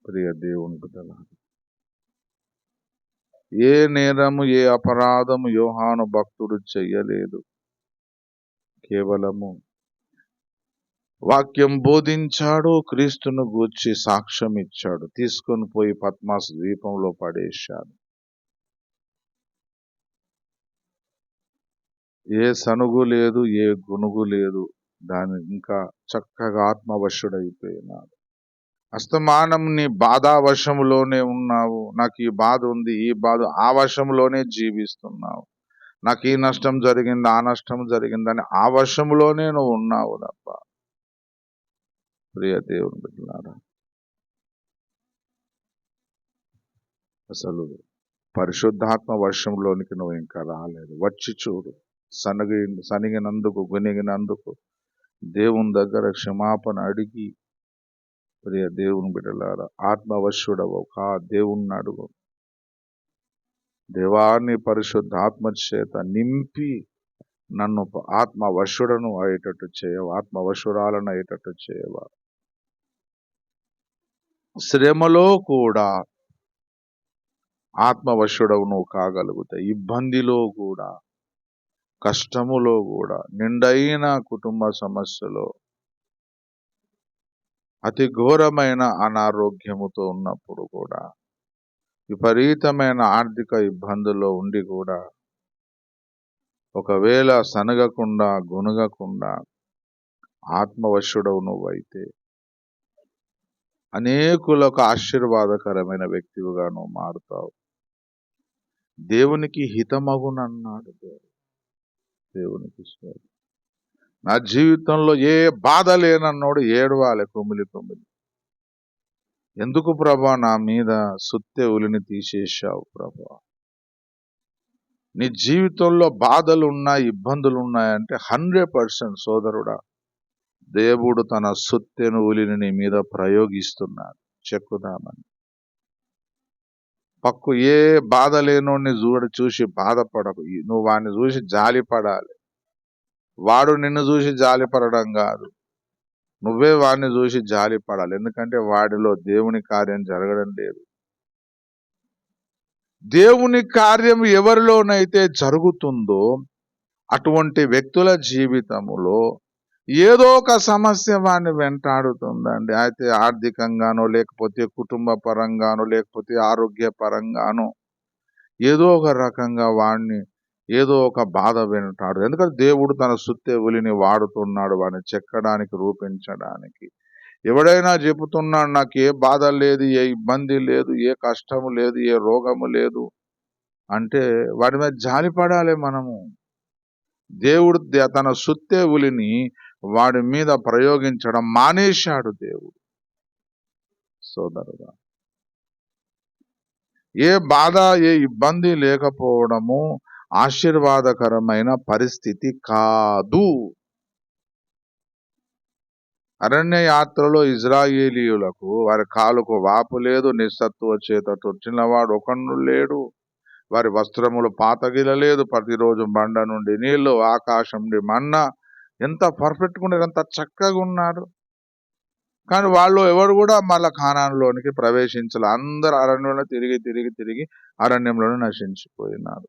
ప్రియ దేవుని బిడ్డలారా, ఏ నేరము ఏ అపరాధము యోహాను భక్తుడు చెయ్యలేదు. కేవలము వాక్యం బోధించాడు, క్రీస్తును గూర్చి సాక్ష్యం ఇచ్చాడు, తీసుకొని పోయి పద్మాస్ ద్వీపంలో పడేశాడు. ఏ సనుగు లేదు, ఏ గునుగు లేదు. దాని ఇంకా చక్కగా ఆత్మవశుడైపోయినాడు. అస్తమానం నీ బాధావశములోనే ఉన్నావు. నాకు ఈ బాధ ఉంది, ఈ బాధ, ఆ వశంలోనే జీవిస్తున్నావు. నాకు ఈ నష్టం జరిగింది, ఆ నష్టం జరిగిందని ఆ వశంలోనే నువ్వు ఉన్నావు తప్ప. ప్రియ దేవుని బిడ్డలారా, అసలు పరిశుద్ధాత్మ వర్షంలోనికి నువ్వు ఇంకా రాలేదు. వచ్చి చూడు. సనిగినందుకు, గునిగినందుకు దేవుని దగ్గర క్షమాపణ అడిగి, ప్రియ దేవుని బిడ్డలారా, ఆత్మవశుడవు కా దేవుణ్ణి అడుగు. దేవాన్ని పరిశుద్ధాత్మ చేత నింపి నన్ను ఆత్మవశుడను అయ్యేటట్టు చేయవా, ఆత్మవశురాలను అయ్యేటట్టు చేయవా. శ్రమలో కూడా ఆత్మవశుడవు నువ్వు కాగలుగుతాయి. ఇబ్బందిలో కూడా, కష్టములో కూడా, నిండైన కుటుంబ సమస్యలో, అతి ఘోరమైన అనారోగ్యముతో ఉన్నప్పుడు కూడా, విపరీతమైన ఆర్థిక ఇబ్బందుల్లో ఉండి కూడా, ఒకవేళ సనగకుండా, గునగకుండా ఆత్మవశుడవు నువ్వైతే అనేకులకు ఆశీర్వాదకరమైన వ్యక్తిగా నువ్వు మారుతావు. దేవునికి హితమగునన్నాడు దేవునికి ఇష్టం. నా జీవితంలో ఏ బాధ లేనన్నోడు ఏడవాలి కుమిలి కుమిలి. ఎందుకు ప్రభా నా మీద సుత్తె ఉలిని తీసేశావు ప్రభా? నీ జీవితంలో బాధలు ఉన్నాయి, ఇబ్బందులు ఉన్నాయంటే 100% సోదరుడా, దేవుడు తన సుత్తెను ఉలిని నీ మీద ప్రయోగిస్తున్నాడు. చెక్కుదామని. పక్కు ఏ బాధ లేనోడిని చూసి బాధపడకు. నువ్వు వాడిని చూసి జాలిపడాలి. వాడు నిన్ను చూసి జాలిపడడం కాదు, నువ్వే వాడిని చూసి జాలిపడాలి. ఎందుకంటే వాడిలో దేవుని కార్యం జరగడం లేదు. దేవుని కార్యం ఎవరిలోనైతే జరుగుతుందో అటువంటి వ్యక్తుల జీవితములో ఏదో ఒక సమస్య వాడిని వెంటాడుతుందండి. అయితే ఆర్థికంగానో, లేకపోతే కుటుంబ పరంగానో, లేకపోతే ఆరోగ్య పరంగానో ఏదో ఒక రకంగా వాడిని ఏదో ఒక బాధ వెంటాడు. ఎందుకంటే దేవుడు తన సుత్తె ఉలిని వాడుతున్నాడు వాడిని చెక్కడానికి, రూపించడానికి. ఎవడైనా చెబుతున్నాడు నాకు ఏ బాధ లేదు, ఏ ఇబ్బంది లేదు, ఏ కష్టము లేదు, ఏ రోగము లేదు అంటే వాడి మీద జాలిపడాలి మనము. దేవుడు తన సుత్తె ఉలిని వాడి మీద ప్రయోగించడం మానేశాడు దేవుడు. సోదరుగా, ఏ బాధ, ఏ ఇబ్బంది లేకపోవడము ఆశీర్వాదకరమైన పరిస్థితి కాదు. అరణ్య యాత్రలో ఇజ్రాయేలీయులకు వారి కాలుకు వాపు లేదు, నిస్సత్తువ చేత తొచ్చినవాడు ఒకడు లేడు, వారి వస్త్రములు పాతగిలలేదు, ప్రతిరోజు బండ నుండి నీళ్లు, ఆకాశం నుండి మన్నా. ఎంత పర్ఫెక్ట్గా ఉన్నారు, ఎంత చక్కగా ఉన్నారు. కానీ వాళ్ళు ఎవరు కూడా మళ్ళా కానానులోనికి ప్రవేశించాలి. అందరు అరణ్యంలో తిరిగి తిరిగి తిరిగి అరణ్యంలోనే నశించిపోయినారు.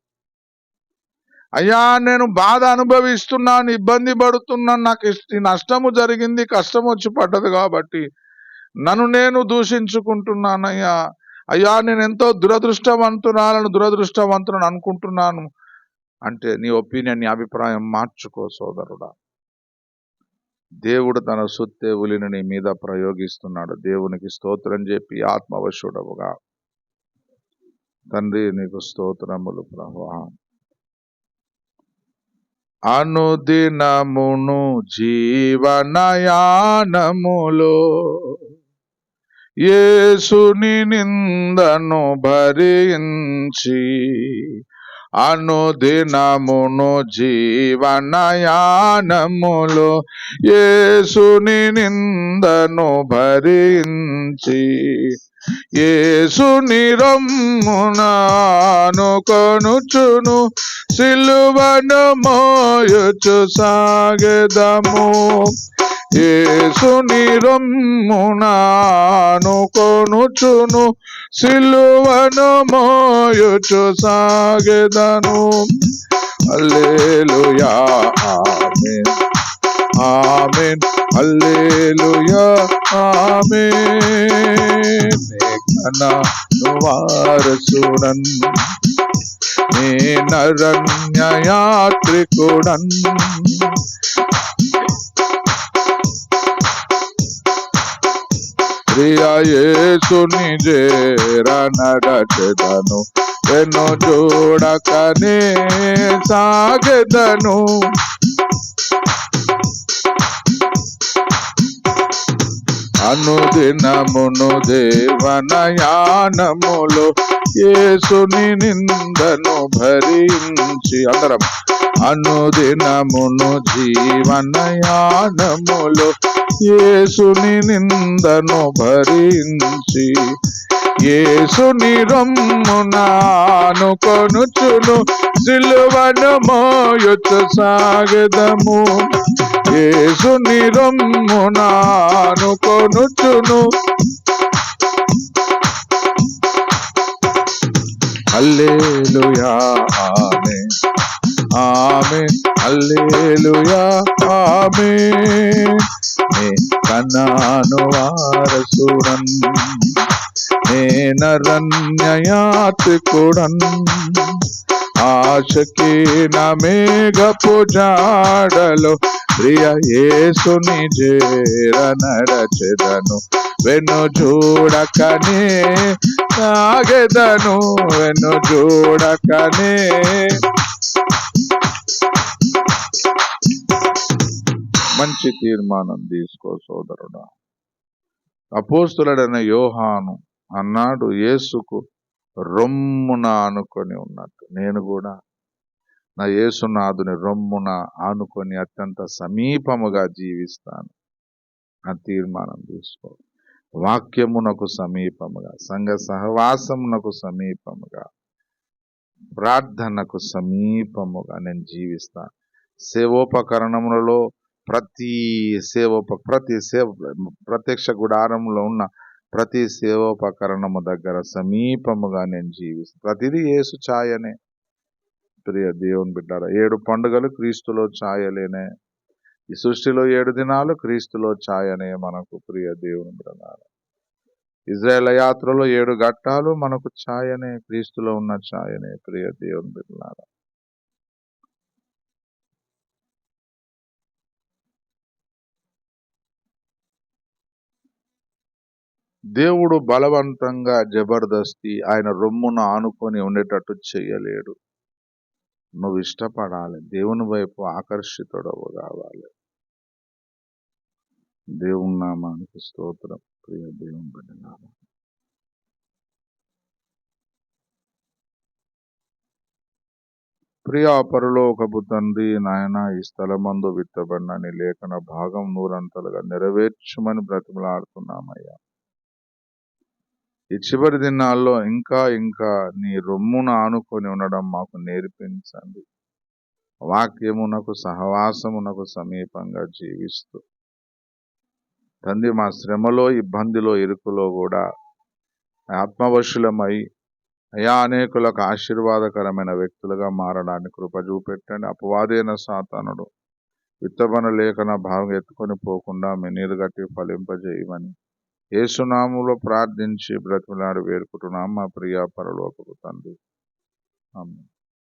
అయ్యా నేను బాధ అనుభవిస్తున్నాను, ఇబ్బంది పడుతున్నాను, నాకు ఈ నష్టము జరిగింది, కష్టం వచ్చి పడ్డది కాబట్టి నన్ను నేను దూషించుకుంటున్నానయ్యా. అయ్యా నేను ఎంతో దురదృష్టవంతులను అనుకుంటున్నాను అంటే నీ ఒపీనియన్, నీ అభిప్రాయం మార్చుకో సోదరుడా. దేవుడు తన సుత్తె ఉలిని నీ మీద ప్రయోగిస్తున్నాడు. దేవునికి స్తోత్రం చెప్పి ఆత్మవశుడవుగా, తండ్రి నీకు స్తోత్రములు ప్రభువా, అనుదినమును జీవనయానములో యేసుని నిందను భరించి, అనుదినమును జీవనయానములో యేసుని నిందను భరించి, యేసుని రొమ్మునాను కొనుచును సిలువను మోయుచు సాగెదము. యేసుని రొమ్మునాను కొనుచును సిలువను మోయుచు సాగెదను. హల్లెలూయా ఆమేన్ ఆమేన్ హల్లెలూయా ఆమేన్. ఘనను వారసుడన్ నేనరణ్య యాత్రికుడన్, ప్రియ యేసుని చేర నడచెదను, వెను చూడకనే సాగెదను. అనుదినమును దేవనయానములో యేసుని నిందను భరించి, అందరం అనుదినమును జీవనయానములో యేసుని నిందను భరించి, యేసుని రొమ్మునాను కొనుచును సిలువను మోయుచు సాగెదము. యేసుని రొమ్మునాను కొనుచును. హల్లెలూయా ఆమేన్ ఆమేన్ హల్లెలూయా ఆమేన్. నే కనాను వారసుడన్ నేనరణ్య యాత్రికుడన్, ఆశకీన మేఘపు జాడలో ప్రియ యేసుని చేర నడచెదను, వెను చూడకనే సాగెదను, వెను చూడకనే. మంచి తీర్మానం తీసుకో సోదరుడా. అపోస్తులుడైన యోహాను అన్నాడు, యేసుకు రొమ్మున ఆనుకొని ఉన్నట్టు నేను కూడా నా యేసునాథుని రొమ్మున ఆనుకొని అత్యంత సమీపముగా జీవిస్తాను. ఆ తీర్మానం తీసుకో. వాక్యమునకు సమీపముగా, సంఘ సహవాసమునకు సమీపముగా, ప్రార్థనకు సమీపముగా నేను జీవిస్తాను. సేవోపకరణములలో ప్రతి ప్రత్యక్ష గుడారంలో ఉన్న ప్రతి సేవోపకరణము దగ్గర సమీపముగా నేను జీవిస్తాను. ప్రతిదీ యేసు ఛాయనే. ప్రియ దేవుని బిడ్డారా, 7 పండుగలు క్రీస్తులో ఛాయలేనే. ఈ సృష్టిలో 7 దినాలు క్రీస్తులో ఛాయనే మనకు. ప్రియ దేవుని బిడ్డలారా, ఇజ్రాయేల్ యాత్రలో 7 ఘట్టాలు మనకు ఛాయనే, క్రీస్తులో ఉన్న ఛాయనే. ప్రియ దేవుని బిడ్డలారా, దేవుడు బలవంతంగా జబర్దస్తి ఆయన రొమ్మున ఆనుకొని ఉండేటట్టు చెయ్యలేడు. నువ్వు ఇష్టపడాలి, దేవుని వైపు ఆకర్షితుడవు కావాలి. దేవుని నామానికి స్తోత్రం. ప్రియ దేవుని బిడ్డలారా, ప్రియ పరలోకపు తండ్రి, నాయన ఈ స్థలమందు విత్తబడిన నీ లేఖన భాగం 100 నెరవేర్చమని బ్రతిమలాడుతున్నామయ్యా. ఈ చివరి దినాల్లో ఇంకా నీ రొమ్మున ఆనుకొని ఉండడం మాకు నేర్పించండి. వాక్యమునకు సహవాసమునకు సమీపంగా జీవిస్తూ తండ్రి, మా శ్రమలో, ఇబ్బందిలో, ఇరుకులో కూడా ఆత్మవశులమై అయా అనేకులకు ఆశీర్వాదకరమైన వ్యక్తులుగా మారడానికి కృప చూపెట్టండి. అపవాదైన సాతానుడు విత్తబడిన లేఖన భావం ఎత్తుకొని పోకుండా మీ నీరు గట్టి ఫలింపజేయమని యేసునామములో ప్రార్థించి బ్రతిమలాడి వేడుకుంటున్నాం మా ప్రియ పరలోకపు తండ్రి. ఆమేన్.